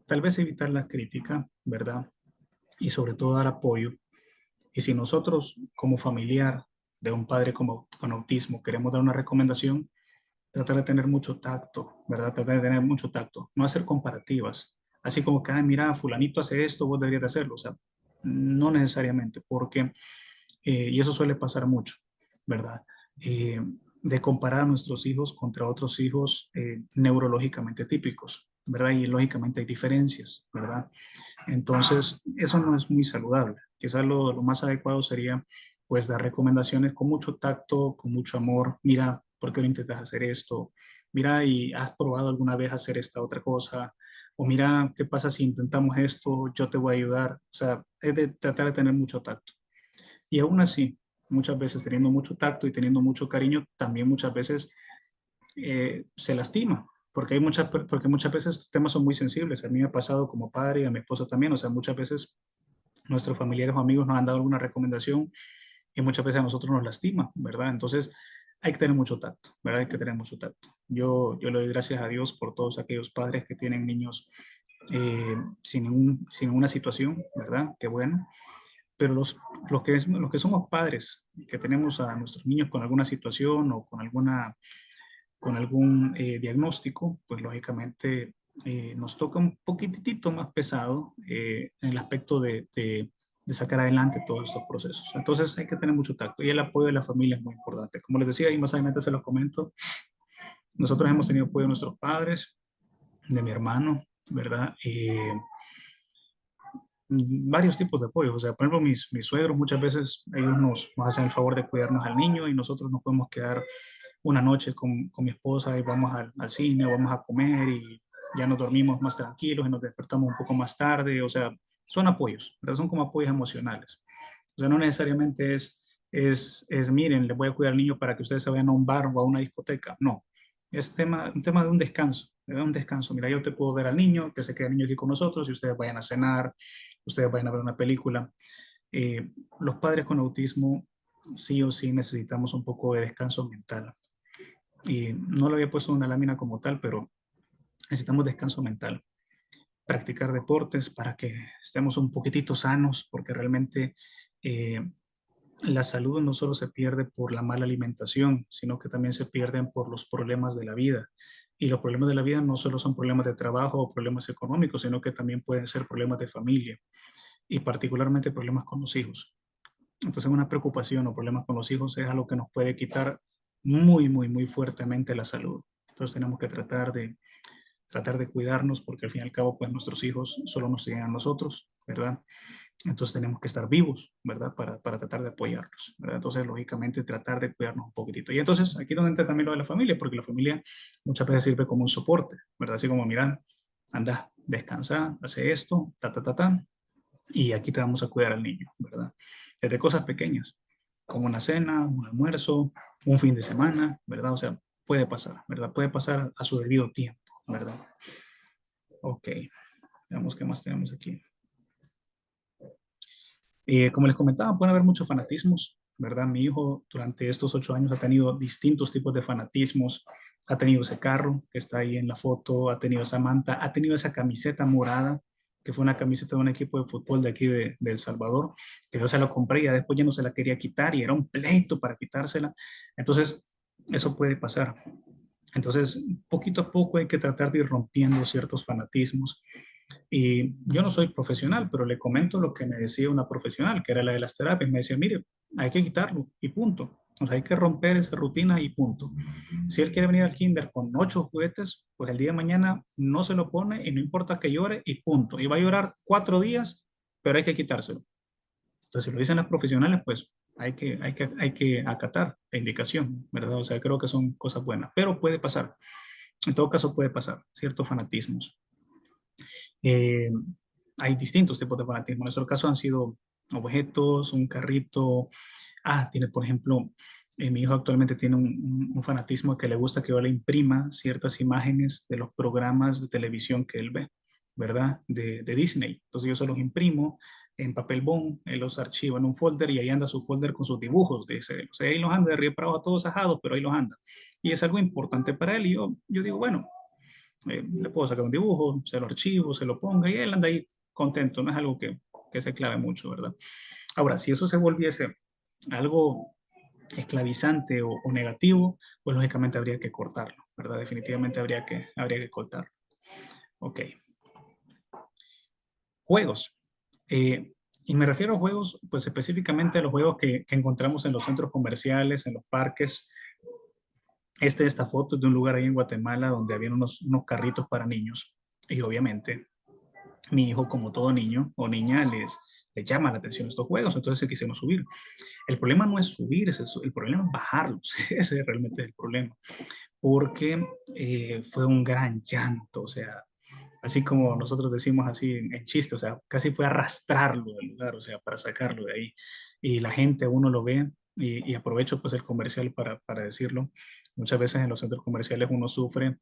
tal vez evitar la crítica, ¿verdad? Y sobre todo dar apoyo. Y si nosotros como familiar de un padre con autismo queremos dar una recomendación, tratar de tener mucho tacto, ¿verdad? Tratar de tener mucho tacto, no hacer comparativas, así como que, ay, mira, fulanito hace esto, vos deberías de hacerlo, o sea, no necesariamente, porque, y eso suele pasar mucho, ¿verdad? Eh, de comparar a nuestros hijos contra otros hijos neurológicamente típicos, ¿verdad? Y lógicamente hay diferencias, ¿verdad? Entonces, eso no es muy saludable. Quizás lo más adecuado sería, pues, dar recomendaciones con mucho tacto, con mucho amor. Mira, ¿por qué no intentas hacer esto? Mira, ¿y has probado alguna vez hacer esta otra cosa? O mira, ¿qué pasa si intentamos esto? Yo te voy a ayudar. O sea, es de tratar de tener mucho tacto. Y aún así, muchas veces teniendo mucho tacto y teniendo mucho cariño, también muchas veces se lastima, porque muchas veces estos temas son muy sensibles. A mí me ha pasado como padre y a mi esposa también, o sea, muchas veces nuestros familiares o amigos nos han dado alguna recomendación y muchas veces a nosotros nos lastima, ¿verdad? Entonces hay que tener mucho tacto, ¿verdad? Hay que tener mucho tacto. Yo le doy gracias a Dios por todos aquellos padres que tienen niños sin ninguna situación, ¿verdad? Qué bueno. pero los que somos padres, que tenemos a nuestros niños con alguna situación o con algún diagnóstico, pues lógicamente nos toca un poquitito más pesado en el aspecto de sacar adelante todos estos procesos. Entonces hay que tener mucho tacto y el apoyo de la familia es muy importante. Como les decía, y más adelante se los comento, nosotros hemos tenido apoyo de nuestros padres, de mi hermano, ¿verdad? Varios tipos de apoyo. O sea, por ejemplo, mis suegros muchas veces ellos nos hacen el favor de cuidarnos al niño y nosotros nos podemos quedar una noche con mi esposa y vamos al cine, vamos a comer y ya nos dormimos más tranquilos y nos despertamos un poco más tarde. O sea, son apoyos, ¿verdad? Son como apoyos emocionales. O sea, no necesariamente miren, les voy a cuidar al niño para que ustedes se vayan a un bar o a una discoteca. No, es un tema de un descanso, de un descanso. Mira, yo te puedo ver al niño, que se quede el niño aquí con nosotros y ustedes vayan a cenar, ustedes vayan a ver una película. Los padres con autismo sí o sí necesitamos un poco de descanso mental. Y no lo había puesto en una lámina como tal, pero necesitamos descanso mental. Practicar deportes para que estemos un poquitito sanos, porque realmente eh, la salud no solo se pierde por la mala alimentación, sino que también se pierden por los problemas de la vida. Y los problemas de la vida no solo son problemas de trabajo o problemas económicos, sino que también pueden ser problemas de familia y particularmente problemas con los hijos. Entonces, una preocupación o problemas con los hijos es algo que nos puede quitar muy, muy, muy fuertemente la salud. Entonces, tenemos que tratar de cuidarnos porque al fin y al cabo, pues nuestros hijos solo nos tienen a nosotros, ¿verdad? Entonces tenemos que estar vivos, ¿verdad? Para tratar de apoyarlos, ¿verdad? Entonces, lógicamente, tratar de cuidarnos un poquitito. Y entonces, aquí es donde entra también lo de la familia, porque la familia muchas veces sirve como un soporte, ¿verdad? Así como, mira, anda, descansa, hace esto, ta, ta, ta, ta, y aquí te vamos a cuidar al niño, ¿verdad? Desde cosas pequeñas, como una cena, un almuerzo, un fin de semana, ¿verdad? O sea, puede pasar, ¿verdad? Puede pasar a su debido tiempo, ¿verdad? Ok, veamos qué más tenemos aquí. Como les comentaba, pueden haber muchos fanatismos, ¿verdad? Mi hijo durante estos 8 años ha tenido distintos tipos de fanatismos. Ha tenido ese carro que está ahí en la foto, ha tenido esa manta, ha tenido esa camiseta morada, que fue una camiseta de un equipo de fútbol de aquí de El Salvador, que yo se la compré y ya después ya no se la quería quitar y era un pleito para quitársela. Entonces, eso puede pasar. Entonces, poquito a poco hay que tratar de ir rompiendo ciertos fanatismos y yo no soy profesional, pero le comento lo que me decía una profesional, que era la de las terapias. Me decía, mire, hay que quitarlo y punto. O sea, hay que romper esa rutina y punto. Si él quiere venir al kinder con 8 juguetes, pues el día de mañana no se lo pone y no importa que llore y punto. Y va a llorar 4 días, pero hay que quitárselo. Entonces, si lo dicen las profesionales, pues hay que acatar la indicación, ¿verdad? O sea, creo que son cosas buenas, pero puede pasar. En todo caso, puede pasar ciertos fanatismos. Eh, Hay distintos tipos de fanatismo. En nuestro caso han sido objetos, un carrito. Tiene, por ejemplo, mi hijo actualmente tiene un fanatismo que le gusta que yo le imprima ciertas imágenes de los programas de televisión que él ve, ¿verdad? De Disney. Entonces yo se los imprimo en papel bond, él los archiva en un folder y ahí anda su folder con sus dibujos. Dice, o sea, ahí los anda de arriba para abajo todos ajados, pero ahí los anda. Y es algo importante para él y yo digo, bueno, le puedo sacar un dibujo, se lo archivo, se lo ponga y él anda ahí contento, no es algo que se clave mucho, ¿verdad? Ahora, si eso se volviese algo esclavizante o negativo, pues lógicamente habría que cortarlo, ¿verdad? Definitivamente habría que cortarlo. Ok. Juegos. Y me refiero a juegos, pues específicamente a los juegos que encontramos en los centros comerciales, en los parques. Esta foto es de un lugar ahí en Guatemala donde había unos carritos para niños. Y obviamente mi hijo, como todo niño o niña, les llama la atención estos juegos, entonces se quisieron subir. El problema no es subirse, el problema es bajarlos, ese realmente es el problema, porque fue un gran llanto, o sea, así como nosotros decimos así en chiste, o sea, casi fue arrastrarlo del lugar, o sea, para sacarlo de ahí. Y la gente, uno lo ve, y aprovecho pues el comercial para decirlo, muchas veces en los centros comerciales uno sufre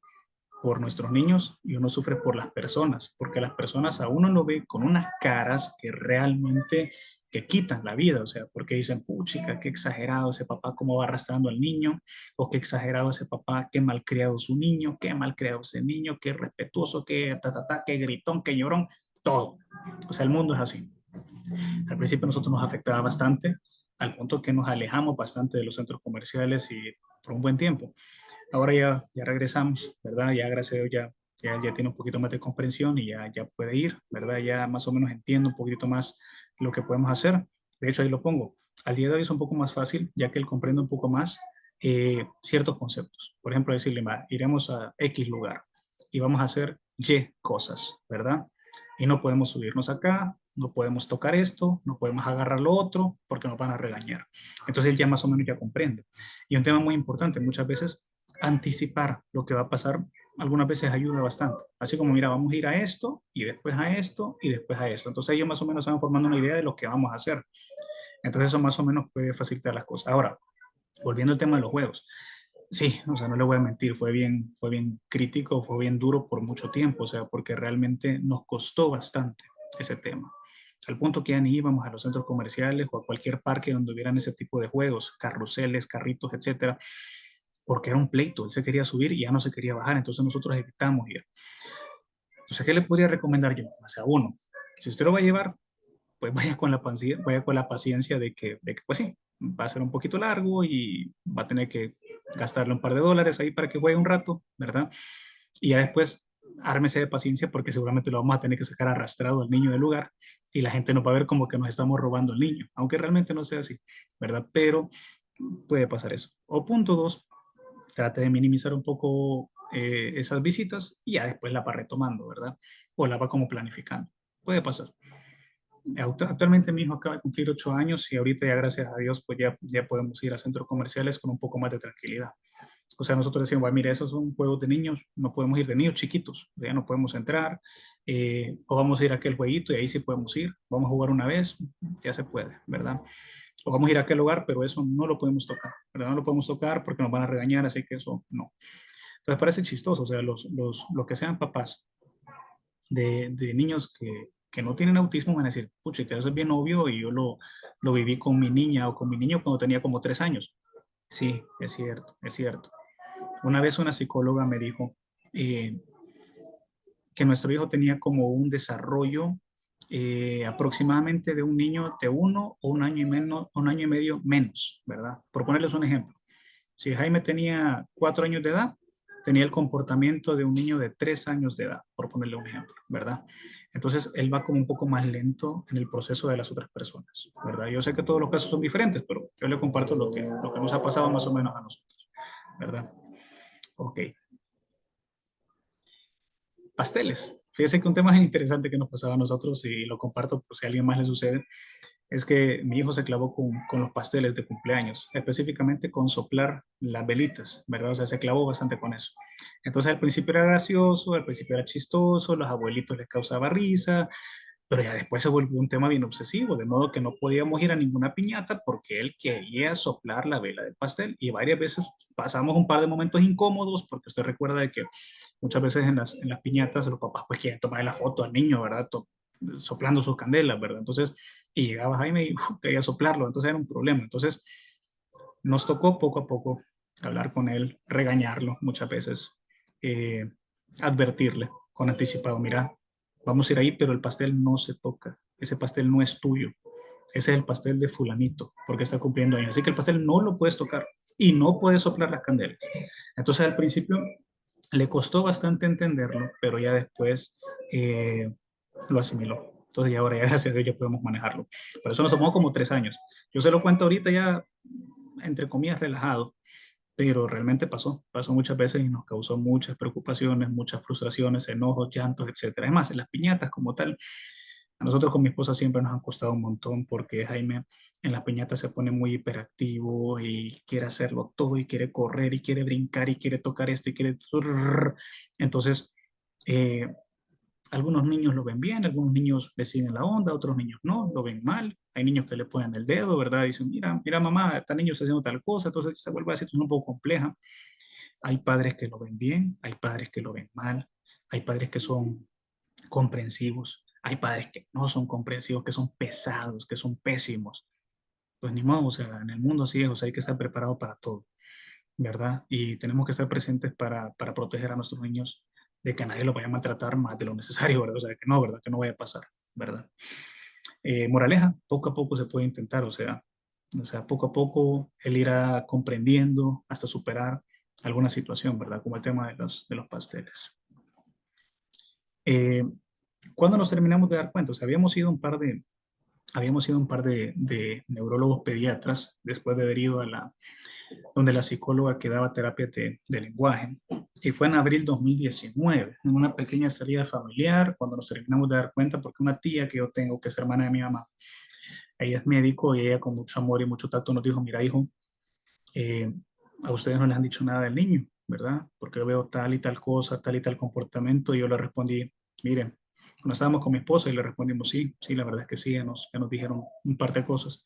por nuestros niños y uno sufre por las personas, porque las personas a uno lo ve con unas caras que realmente que quitan la vida, o sea, porque dicen, puchica, qué exagerado ese papá cómo va arrastrando al niño, o qué exagerado ese papá, qué malcriado su niño, qué malcriado ese niño, qué respetuoso, qué ta, ta, ta, qué gritón, qué llorón, todo. O sea, el mundo es así. Al principio a nosotros nos afectaba bastante, al punto que nos alejamos bastante de los centros comerciales y por un buen tiempo. Ahora ya regresamos, ¿verdad? Ya gracias a Dios ya tiene un poquito más de comprensión y ya puede ir, ¿verdad? Ya más o menos entiende un poquito más lo que podemos hacer. De hecho, ahí lo pongo. Al día de hoy es un poco más fácil, ya que él comprende un poco más ciertos conceptos. Por ejemplo, decirle, "Va, iremos a X lugar y vamos a hacer Y cosas, ¿verdad? Y no podemos subirnos acá, no podemos tocar esto, no podemos agarrar lo otro porque nos van a regañar. Entonces él ya más o menos ya comprende. Y un tema muy importante, muchas veces anticipar lo que va a pasar algunas veces ayuda bastante. Así como, mira, vamos a ir a esto y después a esto y después a esto. Entonces ellos más o menos se van formando una idea de lo que vamos a hacer. Entonces eso más o menos puede facilitar las cosas. Ahora, volviendo al tema de los juegos. Sí, o sea, no le voy a mentir, fue bien crítico, fue bien duro por mucho tiempo, o sea, porque realmente nos costó bastante ese tema. Al punto que ya ni íbamos a los centros comerciales o a cualquier parque donde hubieran ese tipo de juegos, carruseles, carritos, etcétera, porque era un pleito, él se quería subir y ya no se quería bajar, entonces nosotros evitamos ir. Entonces, ¿qué le podría recomendar yo? O sea, uno, si usted lo va a llevar, pues vaya con la paciencia de que, pues sí, va a ser un poquito largo y va a tener que gastarle un par de dólares ahí para que juegue un rato, ¿verdad? Y ya después ármese de paciencia porque seguramente lo vamos a tener que sacar arrastrado al niño del lugar y la gente nos va a ver como que nos estamos robando al niño, aunque realmente no sea así, ¿verdad? Pero puede pasar eso. O punto dos, trate de minimizar un poco esas visitas y ya después la va retomando, ¿verdad? O la va como planificando. Puede pasar. Actualmente mi hijo acaba de cumplir 8 años y ahorita ya gracias a Dios pues ya podemos ir a centros comerciales con un poco más de tranquilidad. O sea, nosotros decimos, bueno, mira, esos son juegos de niños, no podemos ir de niños chiquitos, ya no podemos entrar, o vamos a ir a aquel jueguito y ahí sí podemos ir, vamos a jugar una vez, ya se puede, ¿verdad? O vamos a ir a aquel lugar, pero eso no lo podemos tocar, ¿verdad? No lo podemos tocar porque nos van a regañar, así que eso no. Entonces parece chistoso, o sea, los que sean papás de niños que no tienen autismo van a decir, pucha, que eso es bien obvio y yo lo viví con mi niña o con mi niño cuando tenía como 3 años. Sí, es cierto, es cierto. Una vez una psicóloga me dijo eh, que nuestro hijo tenía como un desarrollo aproximadamente de un niño de 1 o 1 año y medio menos, ¿verdad? Por ponerles un ejemplo. Si Jaime tenía 4 años de edad, tenía el comportamiento de un niño de 3 años de edad, por ponerle un ejemplo, ¿verdad? Entonces, él va como un poco más lento en el proceso de las otras personas, ¿verdad? Yo sé que todos los casos son diferentes, pero yo le comparto lo que nos ha pasado más o menos a nosotros, ¿verdad? Ok. Pasteles. Fíjese que un tema interesante que nos pasaba a nosotros y lo comparto por si a alguien más le sucede, es que mi hijo se clavó con los pasteles de cumpleaños, específicamente con soplar las velitas, ¿verdad? O sea, se clavó bastante con eso. Entonces al principio era gracioso, al principio era chistoso, los abuelitos les causaba risa, pero ya después se volvió un tema bien obsesivo, de modo que no podíamos ir a ninguna piñata porque él quería soplar la vela del pastel y varias veces pasamos un par de momentos incómodos porque usted recuerda de que muchas veces en las piñatas los papás pues quieren tomar la foto al niño, ¿verdad? Soplando sus candelas, ¿verdad? Entonces, y llegaba Jaime y quería soplarlo, entonces era un problema. Entonces, nos tocó poco a poco hablar con él, regañarlo muchas veces, eh, advertirle con anticipado, mira, vamos a ir ahí, pero el pastel no se toca, ese pastel no es tuyo, ese es el pastel de fulanito, porque está cumpliendo años, así que el pastel no lo puedes tocar y no puedes soplar las candelas. Entonces al principio le costó bastante entenderlo, pero ya después lo asimiló. Entonces ya ahora ya gracias a Dios ya podemos manejarlo. Por eso nos tomó como 3 años. Yo se lo cuento ahorita ya, entre comillas, relajado, pero realmente pasó muchas veces y nos causó muchas preocupaciones, muchas frustraciones, enojos, llantos, etcétera. Es más, en las piñatas como tal, a nosotros con mi esposa siempre nos han costado un montón porque Jaime en las piñatas se pone muy hiperactivo y quiere hacerlo todo y quiere correr y quiere brincar y quiere tocar esto y quiere... Entonces, eh, algunos niños lo ven bien, algunos niños le siguen la onda, otros niños no, lo ven mal. Hay niños que le ponen el dedo, ¿verdad? Dicen, mira, mira mamá, tal niño está haciendo tal cosa, entonces se vuelve a situación un poco compleja. Hay padres que lo ven bien, hay padres que lo ven mal, hay padres que son comprensivos, hay padres que no son comprensivos, que son pesados, que son pésimos. Pues ni modo, o sea, en el mundo así es, o sea, hay que estar preparado para todo, ¿verdad? Y tenemos que estar presentes para proteger a nuestros niños de que nadie los vaya a maltratar más de lo necesario, ¿verdad? O sea, que no, ¿verdad? Que no vaya a pasar, ¿verdad? Moraleja, poco a poco se puede intentar, o sea, poco a poco él irá comprendiendo hasta superar alguna situación, ¿verdad? Como el tema de los pasteles. Eh, ¿Cuándo nos terminamos de dar cuenta? O sea, habíamos ido un par de neurólogos pediatras después de haber ido donde la psicóloga que daba terapia de lenguaje. Y fue en abril 2019, en una pequeña salida familiar, cuando nos terminamos de dar cuenta, porque una tía que yo tengo, que es hermana de mi mamá, ella es médico y ella con mucho amor y mucho tacto nos dijo, mira, hijo, eh, a ustedes no les han dicho nada del niño, ¿verdad? Porque yo veo tal y tal cosa, tal y tal comportamiento, y yo le respondí, miren, cuando estábamos con mi esposa y le respondimos, sí, sí, la verdad es que sí, ya nos dijeron un par de cosas.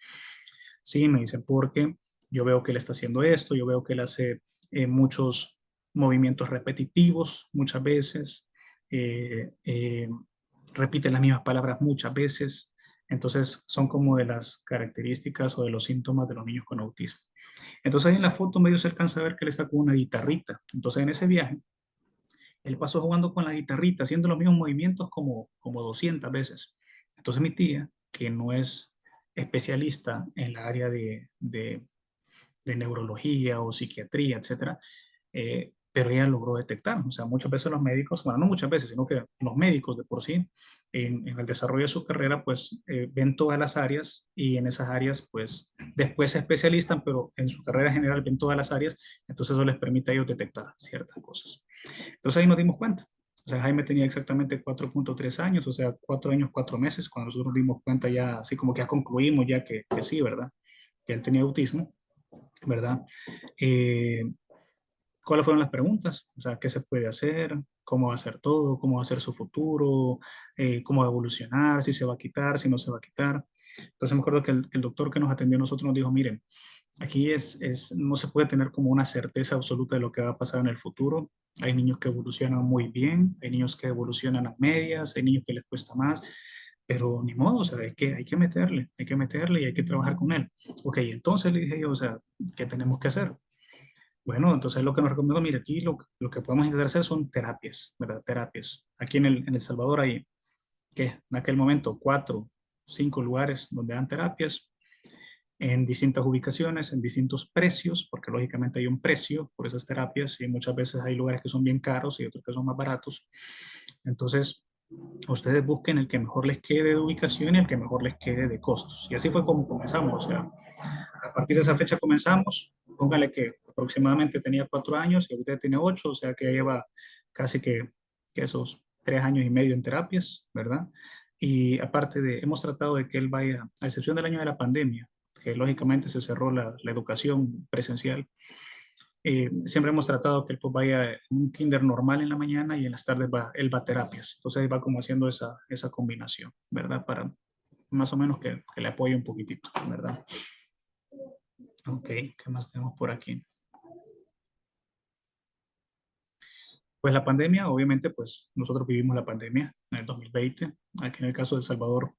Sí, me dicen, porque yo veo que él está haciendo esto, yo veo que él hace muchos movimientos repetitivos muchas veces, repite las mismas palabras muchas veces. Entonces son como de las características o de los síntomas de los niños con autismo. Entonces ahí en la foto medio se alcanza a ver que él está con una guitarrita. Entonces en ese viaje, él pasó jugando con la guitarrita, haciendo los mismos movimientos como 200 veces. Entonces mi tía, que no es especialista en la área de neurología o psiquiatría, etcétera, pero ella logró detectar. O sea, muchas veces los médicos, bueno, no muchas veces, sino que los médicos de por sí, en el desarrollo de su carrera, pues ven todas las áreas y en esas áreas, pues después se especializan, pero en su carrera general ven todas las áreas, entonces eso les permite a ellos detectar ciertas cosas. Entonces ahí nos dimos cuenta. O sea, Jaime tenía exactamente 4.3 años, o sea, 4 años, 4 meses, cuando nosotros nos dimos cuenta ya, así como que ya concluimos ya que sí, ¿verdad? Que él tenía autismo, ¿verdad? Eh, ¿Cuáles fueron las preguntas? O sea, ¿qué se puede hacer? ¿Cómo va a ser todo? ¿Cómo va a ser su futuro? ¿Cómo va a evolucionar? ¿Si se va a quitar? ¿Si no se va a quitar? Entonces me acuerdo que el doctor que nos atendió a nosotros nos dijo, miren, aquí no se puede tener como una certeza absoluta de lo que va a pasar en el futuro. Hay niños que evolucionan muy bien, hay niños que evolucionan a medias, hay niños que les cuesta más, pero ni modo, o sea, hay que meterle y hay que trabajar con él. Ok, entonces le dije yo, o sea, ¿qué tenemos que hacer? Bueno, entonces lo que nos recomendó, mira, aquí lo que podemos intentar hacer son terapias, ¿verdad? Terapias. Aquí en El Salvador hay, ¿qué? En aquel momento, 4, 5 lugares donde dan terapias en distintas ubicaciones, en distintos precios, porque lógicamente hay un precio por esas terapias y muchas veces hay lugares que son bien caros y otros que son más baratos. Entonces, ustedes busquen el que mejor les quede de ubicación y el que mejor les quede de costos. Y así fue como comenzamos, o sea, a partir de esa fecha comenzamos. Póngale que aproximadamente tenía 4 años y ahorita tiene 8, o sea que ya lleva casi que esos 3 años y medio en terapias, ¿verdad? Y aparte hemos tratado de que él vaya, a excepción del año de la pandemia, que lógicamente se cerró la educación presencial, siempre hemos tratado que él pues vaya en un kinder normal en la mañana y en las tardes él va a terapias. Entonces va como haciendo esa combinación, ¿verdad? Para más o menos que le apoye un poquitito, ¿verdad? Ok, ¿qué más tenemos por aquí? Pues la pandemia, obviamente, pues nosotros vivimos la pandemia en el 2020. Aquí en el caso de El Salvador,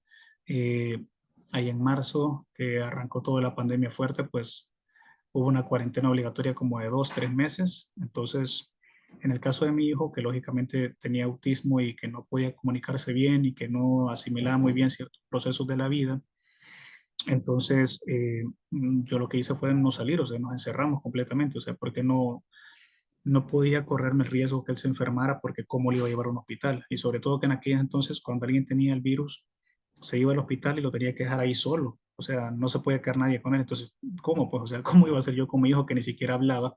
eh, ahí en marzo, que arrancó toda la pandemia fuerte, pues hubo una cuarentena obligatoria como de 2, 3 meses. Entonces, en el caso de mi hijo, que lógicamente tenía autismo y que no podía comunicarse bien y que no asimilaba muy bien ciertos procesos de la vida, entonces yo lo que hice fue no salir, o sea, nos encerramos completamente, o sea, porque no podía correrme el riesgo que él se enfermara porque cómo le iba a llevar a un hospital. Y sobre todo que en aquellos entonces, cuando alguien tenía el virus, se iba al hospital y lo tenía que dejar ahí solo. O sea, no se podía quedar nadie con él. Entonces, ¿cómo? Pues, o sea, ¿cómo iba a ser yo como hijo que ni siquiera hablaba,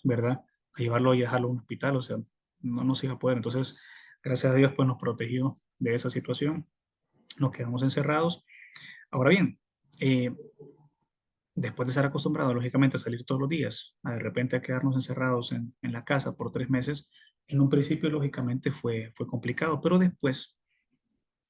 ¿verdad? A llevarlo y dejarlo a un hospital. O sea, no nos iba a poder. Entonces, gracias a Dios, pues nos protegió de esa situación. Nos quedamos encerrados. Ahora bien, eh, después de estar acostumbrado, lógicamente, a salir todos los días, a de repente a quedarnos encerrados en la casa por 3 meses, en un principio, lógicamente, fue complicado, pero después,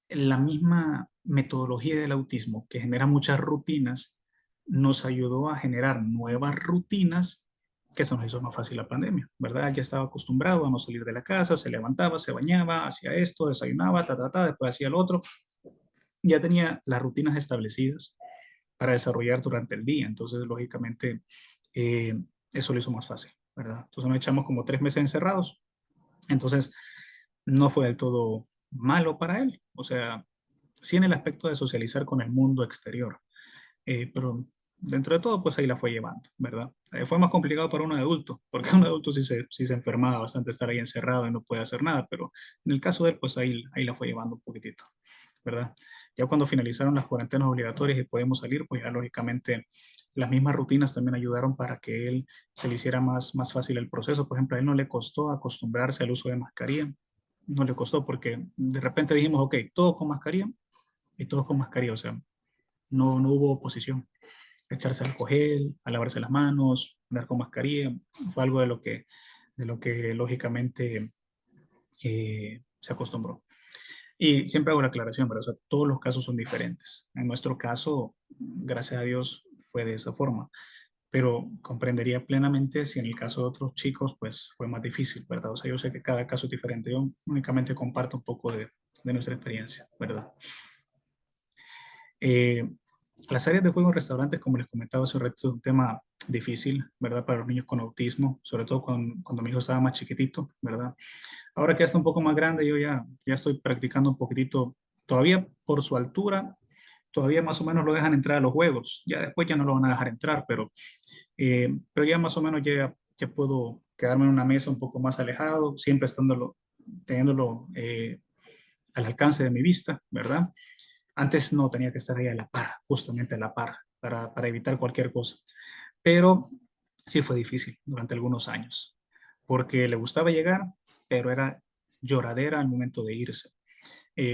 la misma metodología del autismo, que genera muchas rutinas, nos ayudó a generar nuevas rutinas que se nos hizo más fácil la pandemia, ¿verdad? Ya estaba acostumbrado a no salir de la casa, se levantaba, se bañaba, hacía esto, desayunaba, después hacía lo otro, ya tenía las rutinas establecidas para desarrollar durante el día. Entonces, lógicamente, eh, eso lo hizo más fácil, ¿verdad? Entonces nos echamos como 3 meses encerrados. Entonces, no fue del todo malo para él. O sea, sí en el aspecto de socializar con el mundo exterior, pero dentro de todo, pues ahí la fue llevando, ¿verdad? Fue más complicado para un adulto, porque un adulto sí se enfermaba bastante estar ahí encerrado y no puede hacer nada, pero en el caso de él, pues ahí la fue llevando un poquitito, ¿verdad? Ya cuando finalizaron las cuarentenas obligatorias y podemos salir, pues ya lógicamente las mismas rutinas también ayudaron para que él se le hiciera más fácil el proceso. Por ejemplo, a él no le costó acostumbrarse al uso de mascarilla, no le costó porque de repente dijimos, ok, todos con mascarilla y todos con mascarilla, o sea, no hubo oposición. Echarse alcohol gel, a lavarse las manos, andar con mascarilla, fue algo de lo que lógicamente se acostumbró. Y siempre hago la aclaración, ¿verdad? O sea, todos los casos son diferentes. En nuestro caso, gracias a Dios, fue de esa forma. Pero comprendería plenamente si en el caso de otros chicos, pues fue más difícil, ¿verdad? O sea, yo sé que cada caso es diferente. Yo únicamente comparto un poco de nuestra experiencia, ¿verdad? Eh, las áreas de juego en restaurantes, como les comentaba hace un rato, es un tema difícil, ¿verdad? Para los niños con autismo, sobre todo cuando mi hijo estaba más chiquitito, ¿verdad? Ahora que ya está un poco más grande, ya estoy practicando un poquitito, todavía por su altura, todavía más o menos lo dejan entrar a los juegos, ya después ya no lo van a dejar entrar, pero ya más o menos ya puedo quedarme en una mesa un poco más alejado, siempre teniéndolo al alcance de mi vista, ¿verdad? Antes no tenía que estar ahí a la par, justamente a la par, para evitar cualquier cosa. Pero sí fue difícil durante algunos años, porque le gustaba llegar, pero era lloradera al momento de irse.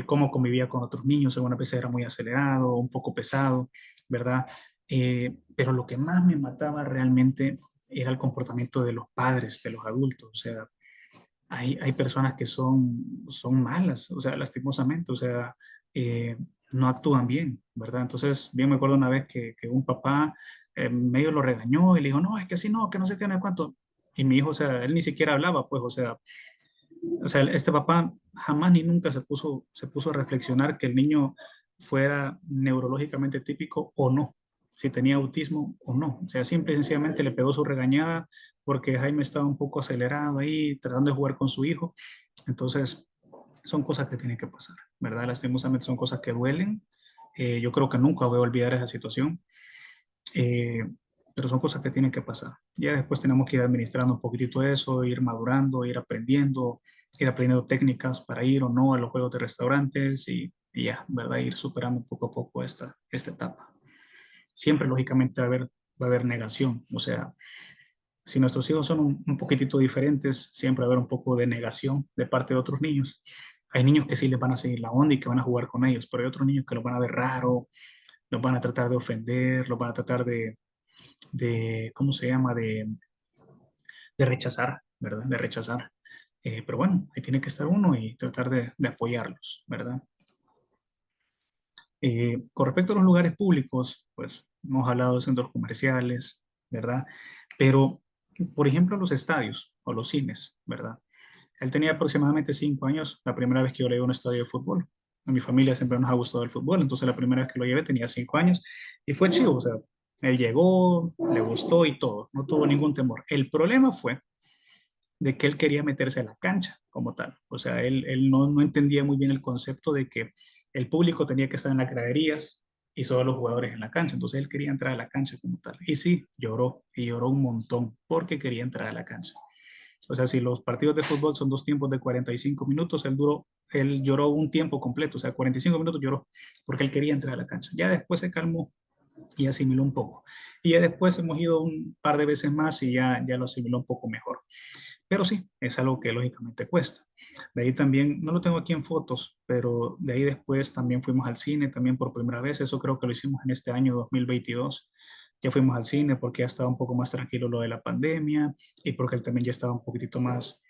Cómo convivía con otros niños, algunas veces era muy acelerado, un poco pesado, ¿verdad? Pero lo que más me mataba realmente era el comportamiento de los padres, de los adultos. O sea, hay personas que son malas, o sea, lastimosamente, o sea, eh, no actúan bien, ¿verdad? Entonces, bien me acuerdo una vez que un papá medio lo regañó y le dijo, no, es que así no, que no sé qué, no sé cuánto. Y mi hijo, o sea, él ni siquiera hablaba, pues, o sea, este papá jamás ni nunca se puso a reflexionar que el niño fuera neurológicamente típico o no, si tenía autismo o no. O sea, simple y sencillamente le pegó su regañada porque Jaime estaba un poco acelerado ahí, tratando de jugar con su hijo. Entonces, son cosas que tienen que pasar, ¿verdad? Lastimosamente son cosas que duelen. Yo creo que nunca voy a olvidar esa situación, eh, pero son cosas que tienen que pasar. Ya después tenemos que ir administrando un poquitito eso, ir madurando, ir aprendiendo técnicas para ir o no a los juegos de restaurantes y ya, ¿verdad? Ir superando poco a poco esta etapa. Siempre, lógicamente, va a haber negación, o sea, si nuestros hijos son un poquitito diferentes, siempre va a haber un poco de negación de parte de otros niños. Hay niños que sí les van a seguir la onda y que van a jugar con ellos, pero hay otros niños que los van a ver raro, los van a tratar de ofender, los van a tratar ¿cómo se llama? De rechazar, ¿verdad? De rechazar. Pero bueno, ahí tiene que estar uno y tratar de apoyarlos, ¿verdad? Con respecto a los lugares públicos, pues hemos hablado de centros comerciales, ¿verdad? Pero, por ejemplo, los estadios o los cines, ¿verdad? Él tenía aproximadamente 5 años la primera vez que yo le iba a un estadio de fútbol. A mi familia siempre nos ha gustado el fútbol, entonces la primera vez que lo llevé tenía 5 años y fue chido, o sea, él llegó, le gustó y todo, no tuvo ningún temor. El problema fue de que él quería meterse a la cancha como tal. O sea, él no entendía muy bien el concepto de que el público tenía que estar en las graderías y solo los jugadores en la cancha. Entonces él quería entrar a la cancha como tal. Y sí, lloró y lloró un montón porque quería entrar a la cancha. O sea, si los partidos de fútbol son dos tiempos de 45 minutos, él lloró un tiempo completo, o sea, 45 minutos lloró porque él quería entrar a la cancha. Ya después se calmó y asimiló un poco. Y ya después hemos ido un par de veces más y ya lo asimiló un poco mejor. Pero sí, es algo que lógicamente cuesta. De ahí también, no lo tengo aquí en fotos, pero de ahí después también fuimos al cine, también por primera vez. Eso creo que lo hicimos en este año 2022. Ya fuimos al cine porque ya estaba un poco más tranquilo lo de la pandemia y porque él también ya estaba un poquitito más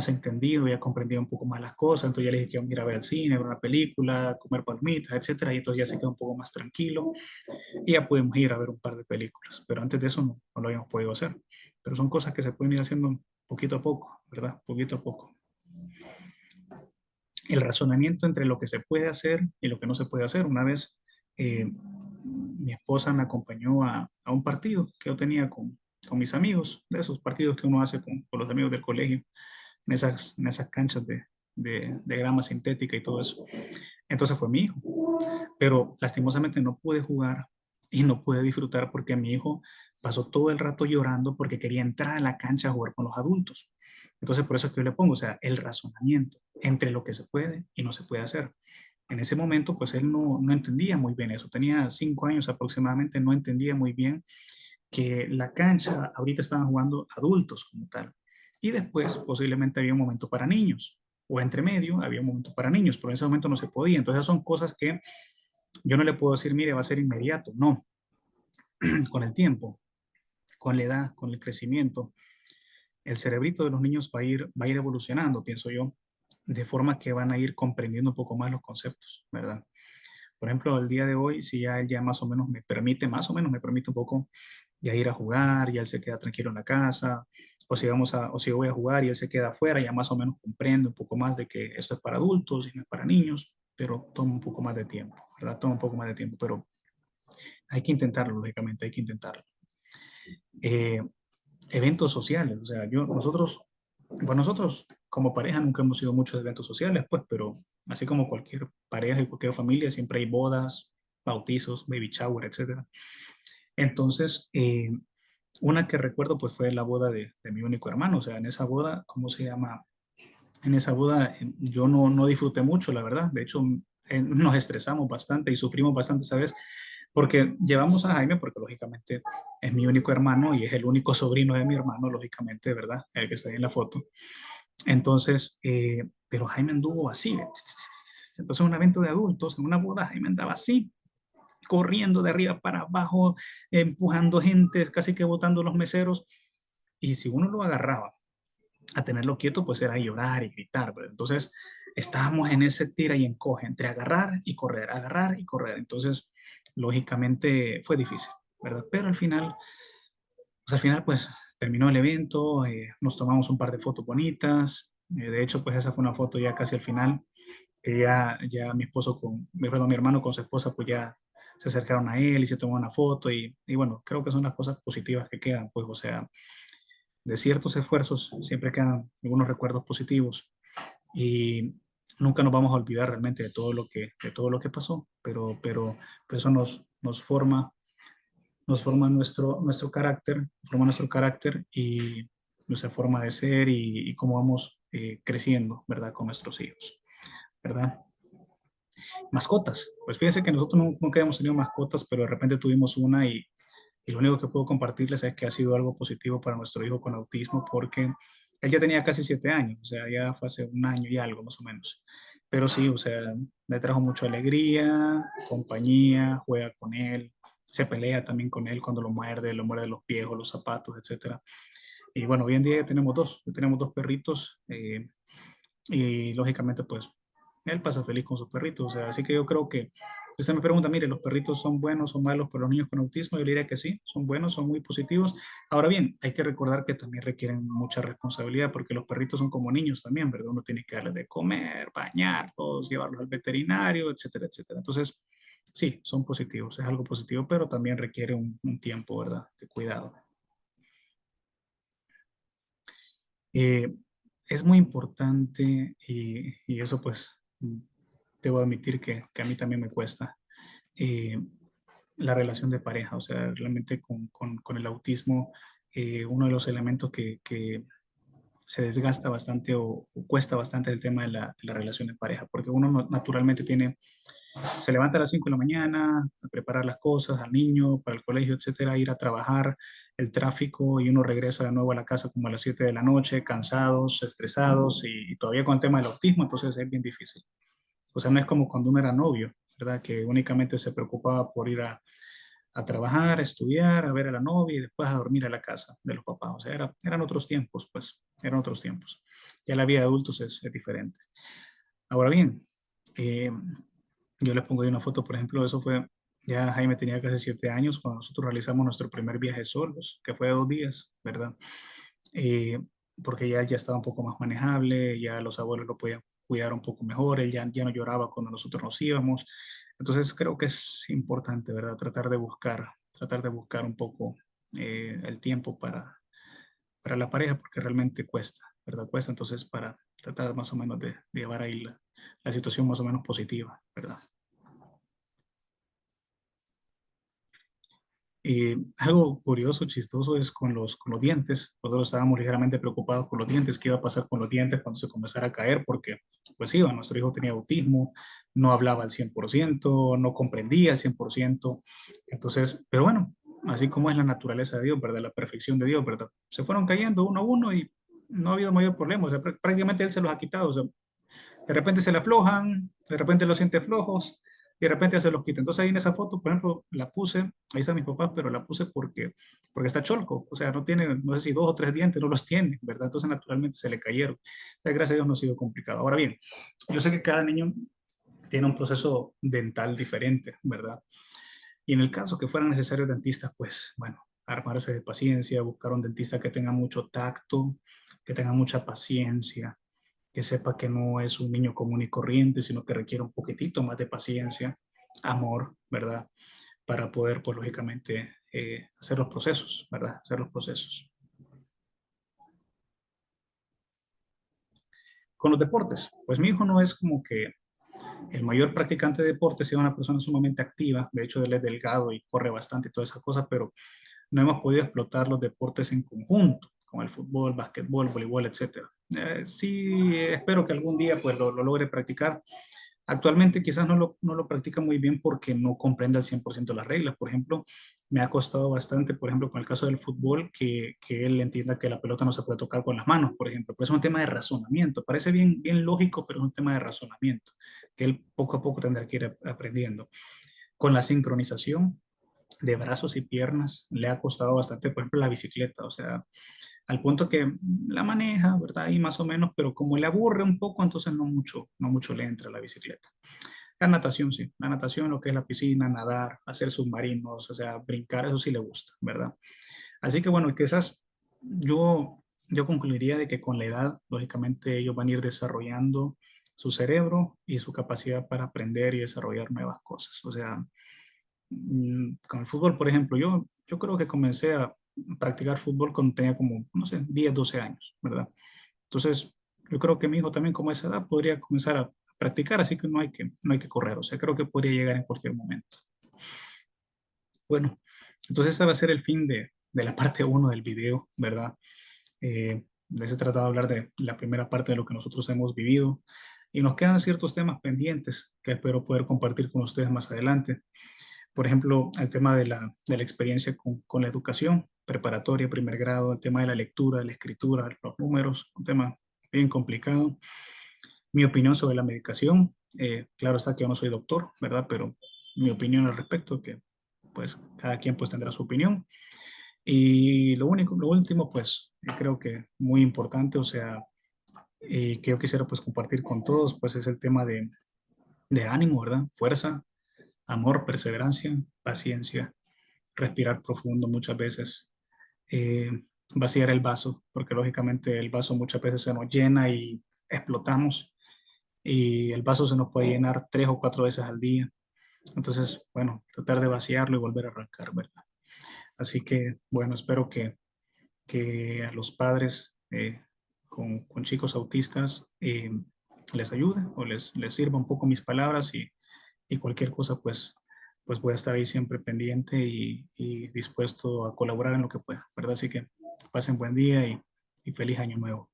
entendido, ya comprendía un poco más las cosas. Entonces ya le dije que íbamos a ir a ver al cine, ver una película, comer palomitas, etcétera. Y entonces ya se quedó un poco más tranquilo y ya pudimos ir a ver un par de películas. Pero antes de eso no lo habíamos podido hacer. Pero son cosas que se pueden ir haciendo poquito a poco, ¿verdad? Poquito a poco. El razonamiento entre lo que se puede hacer y lo que no se puede hacer. Una vez mi esposa me acompañó a un partido que yo tenía con mis amigos, de esos partidos que uno hace con los amigos del colegio, en esas canchas de grama sintética y todo eso. Entonces fue mi hijo, pero lastimosamente no pude jugar y no pude disfrutar porque mi hijo pasó todo el rato llorando porque quería entrar a la cancha a jugar con los adultos. Entonces por eso es que yo le pongo, o sea, el razonamiento entre lo que se puede y no se puede hacer. En ese momento, pues él no entendía muy bien eso. Tenía 5 años aproximadamente, no entendía muy bien que la cancha ahorita estaban jugando adultos como tal. Y después posiblemente había un momento para niños. O entre medio había un momento para niños, pero en ese momento no se podía. Entonces son cosas que yo no le puedo decir, mire, va a ser inmediato. No, con el tiempo, con la edad, con el crecimiento, el cerebrito de los niños va a ir evolucionando, pienso yo, de forma que van a ir comprendiendo un poco más los conceptos, ¿verdad? Por ejemplo, el día de hoy, si ya él ya más o menos me permite, más o menos me permite un poco ya ir a jugar, ya él se queda tranquilo en la casa, o si yo voy a jugar y él se queda afuera, ya más o menos comprende un poco más de que esto es para adultos y no es para niños, pero toma un poco más de tiempo, ¿verdad? Toma un poco más de tiempo, pero hay que intentarlo, lógicamente, hay que intentarlo. Eh, Eventos sociales, o sea, nosotros como pareja nunca hemos sido muchos de eventos sociales, pues, pero así como cualquier pareja y cualquier familia, siempre hay bodas, bautizos, baby shower, etcétera. Entonces, una que recuerdo pues fue la boda de mi único hermano, o sea, en esa boda, ¿cómo se llama? En esa boda yo no disfruté mucho, la verdad. De hecho, nos estresamos bastante y sufrimos bastante, ¿sabes? Porque llevamos a Jaime, porque lógicamente es mi único hermano y es el único sobrino de mi hermano, lógicamente, ¿verdad? El que está ahí en la foto. Entonces, pero Jaime anduvo así. Entonces, en un evento de adultos, en una boda, Jaime andaba así, corriendo de arriba para abajo, empujando gente, casi que botando los meseros. Y si uno lo agarraba a tenerlo quieto, pues era llorar y gritar. Pero entonces estábamos en ese tira y encoge entre agarrar y correr, agarrar y correr. Entonces, lógicamente fue difícil, ¿verdad? Pero al final, pues terminó el evento, nos tomamos un par de fotos bonitas. De hecho, pues esa fue una foto ya casi al final, que ya mi esposo perdón, mi hermano con su esposa, pues ya se acercaron a él y se tomó una foto y bueno, creo que son las cosas positivas que quedan, pues o sea, de ciertos esfuerzos siempre quedan algunos recuerdos positivos y nunca nos vamos a olvidar realmente de todo lo que pasó, pero eso nos forma nuestro carácter y nuestra forma de ser y cómo vamos creciendo, ¿verdad? Con nuestros hijos, ¿verdad? Mascotas. Pues fíjense que nosotros nunca hemos tenido mascotas, pero de repente tuvimos una y lo único que puedo compartirles es que ha sido algo positivo para nuestro hijo con autismo porque él ya tenía casi 7 años, o sea, ya fue hace un año y algo más o menos. Pero sí, o sea, le trajo mucha alegría, compañía, juega con él, se pelea también con él cuando lo muerde los pies o los zapatos, etcétera. Y bueno, hoy en día ya tenemos dos perritos y lógicamente pues él pasa feliz con sus perritos. O sea, así que yo creo que usted me pregunta, mire, ¿los perritos son buenos o malos para los niños con autismo? Yo le diría que sí, son buenos, son muy positivos. Ahora bien, hay que recordar que también requieren mucha responsabilidad porque los perritos son como niños también, ¿verdad? Uno tiene que darles de comer, bañarlos, llevarlos al veterinario, etcétera, etcétera. Entonces, sí, son positivos, es algo positivo, pero también requiere un tiempo, ¿verdad? De cuidado. Eh, es muy importante y eso pues debo admitir que a mí también me cuesta eh, la relación de pareja, o sea, realmente con el autismo, uno de los elementos que se desgasta bastante o cuesta bastante el tema de la relación de pareja, porque uno naturalmente se levanta a las 5 de la mañana a preparar las cosas al niño para el colegio, etcétera, ir a trabajar, el tráfico y uno regresa de nuevo a la casa como a las 7 de la noche, cansados, estresados y todavía con el tema del autismo, entonces es bien difícil. O sea, no es como cuando uno era novio, ¿verdad? Que únicamente se preocupaba por ir a trabajar, a estudiar, a ver a la novia y después a dormir a la casa de los papás. O sea, eran otros tiempos, pues, eran otros tiempos. Ya la vida de adultos es diferente. Ahora bien, eh, yo les pongo ahí una foto, por ejemplo, ya Jaime tenía casi 7 años cuando nosotros realizamos nuestro primer viaje solos, que fue de 2 días, ¿verdad? Eh, Porque ya él ya estaba un poco más manejable, ya los abuelos lo podían cuidar un poco mejor, él ya no lloraba cuando nosotros nos íbamos. Entonces creo que es importante, ¿verdad? Tratar de buscar un poco el tiempo para la pareja, porque realmente cuesta, ¿verdad? Cuesta entonces para tratar más o menos de llevar ahí la situación más o menos positiva, ¿verdad? Algo curioso, chistoso es con los dientes. Nosotros estábamos ligeramente preocupados con los dientes, qué iba a pasar con los dientes cuando se comenzara a caer, porque pues iba, nuestro hijo tenía autismo, no hablaba al 100%, no comprendía al 100%. Entonces, pero bueno, así como es la naturaleza de Dios, ¿verdad? La perfección de Dios, ¿verdad? Se fueron cayendo uno a uno y no ha habido mayor problema. O sea, prácticamente Él se los ha quitado. O sea, de repente se le aflojan, de repente los siente flojos, y de repente se los quita. Entonces ahí en esa foto, por ejemplo, la puse, ahí están mis papás, pero la puse porque está cholco, o sea, no tiene, no sé si 2 o 3 dientes, no los tiene, ¿verdad? Entonces naturalmente se le cayeron. Gracias a Dios no ha sido complicado. Ahora bien, yo sé que cada niño tiene un proceso dental diferente, ¿verdad? Y en el caso que fueran necesarios dentistas, pues bueno, armarse de paciencia, buscar un dentista que tenga mucho tacto, que tenga mucha paciencia, que sepa que no es un niño común y corriente, sino que requiere un poquitito más de paciencia, amor, ¿verdad? Para poder, pues lógicamente, hacer los procesos, ¿verdad? Hacer los procesos. Con los deportes, pues mi hijo no es como que el mayor practicante de deportes, es una persona sumamente activa, de hecho él es delgado y corre bastante y todas esas cosas, pero no hemos podido explotar los deportes en conjunto, como el fútbol, básquetbol, voleibol, etcétera. Sí, espero que algún día pues lo logre practicar. Actualmente quizás no lo practica muy bien porque no comprende al 100% las reglas. Por ejemplo, me ha costado bastante, por ejemplo, con el caso del fútbol, que él entienda que la pelota no se puede tocar con las manos, por ejemplo. Pero es un tema de razonamiento. Parece bien, bien lógico, pero es un tema de razonamiento que él poco a poco tendrá que ir aprendiendo. Con la sincronización de brazos y piernas, le ha costado bastante, por ejemplo, la bicicleta. O sea, al punto que la maneja, ¿verdad? Y más o menos, pero como le aburre un poco, entonces no mucho le entra la bicicleta. La natación, sí. La natación, lo que es la piscina, nadar, hacer submarinos, o sea, brincar, eso sí le gusta, ¿verdad? Así que bueno, quizás yo concluiría de que con la edad, lógicamente, ellos van a ir desarrollando su cerebro y su capacidad para aprender y desarrollar nuevas cosas. O sea, con el fútbol, por ejemplo, yo creo que comencé a practicar fútbol cuando tenía como, no sé, 10 12 años, ¿verdad? Entonces, yo creo que mi hijo también como a esa edad podría comenzar a practicar, así que no hay que correr, o sea, creo que podría llegar en cualquier momento. Bueno, entonces ese va a ser el fin de la parte uno del video, ¿verdad? Les he tratado de hablar de la primera parte de lo que nosotros hemos vivido y nos quedan ciertos temas pendientes que espero poder compartir con ustedes más adelante. Por ejemplo, el tema de la experiencia con la educación preparatoria, primer grado, el tema de la lectura, la escritura, los números, un tema bien complicado. Mi opinión sobre la medicación, claro está que yo no soy doctor, ¿verdad? Pero mi opinión al respecto, que pues cada quien pues tendrá su opinión. Y lo último, pues creo que muy importante, o sea, que yo quisiera pues compartir con todos, pues es el tema de ánimo, ¿verdad? Fuerza, amor, perseverancia, paciencia, respirar profundo muchas veces, eh, vaciar el vaso, porque lógicamente el vaso muchas veces se nos llena y explotamos y el vaso se nos puede llenar 3 o 4 veces al día. Entonces, bueno, tratar de vaciarlo y volver a arrancar, ¿verdad? Así que, bueno, espero que a los padres con chicos autistas les ayude o les sirva un poco mis palabras y cualquier cosa, pues voy a estar ahí siempre pendiente y dispuesto a colaborar en lo que pueda, ¿verdad? Así que pasen buen día y feliz año nuevo.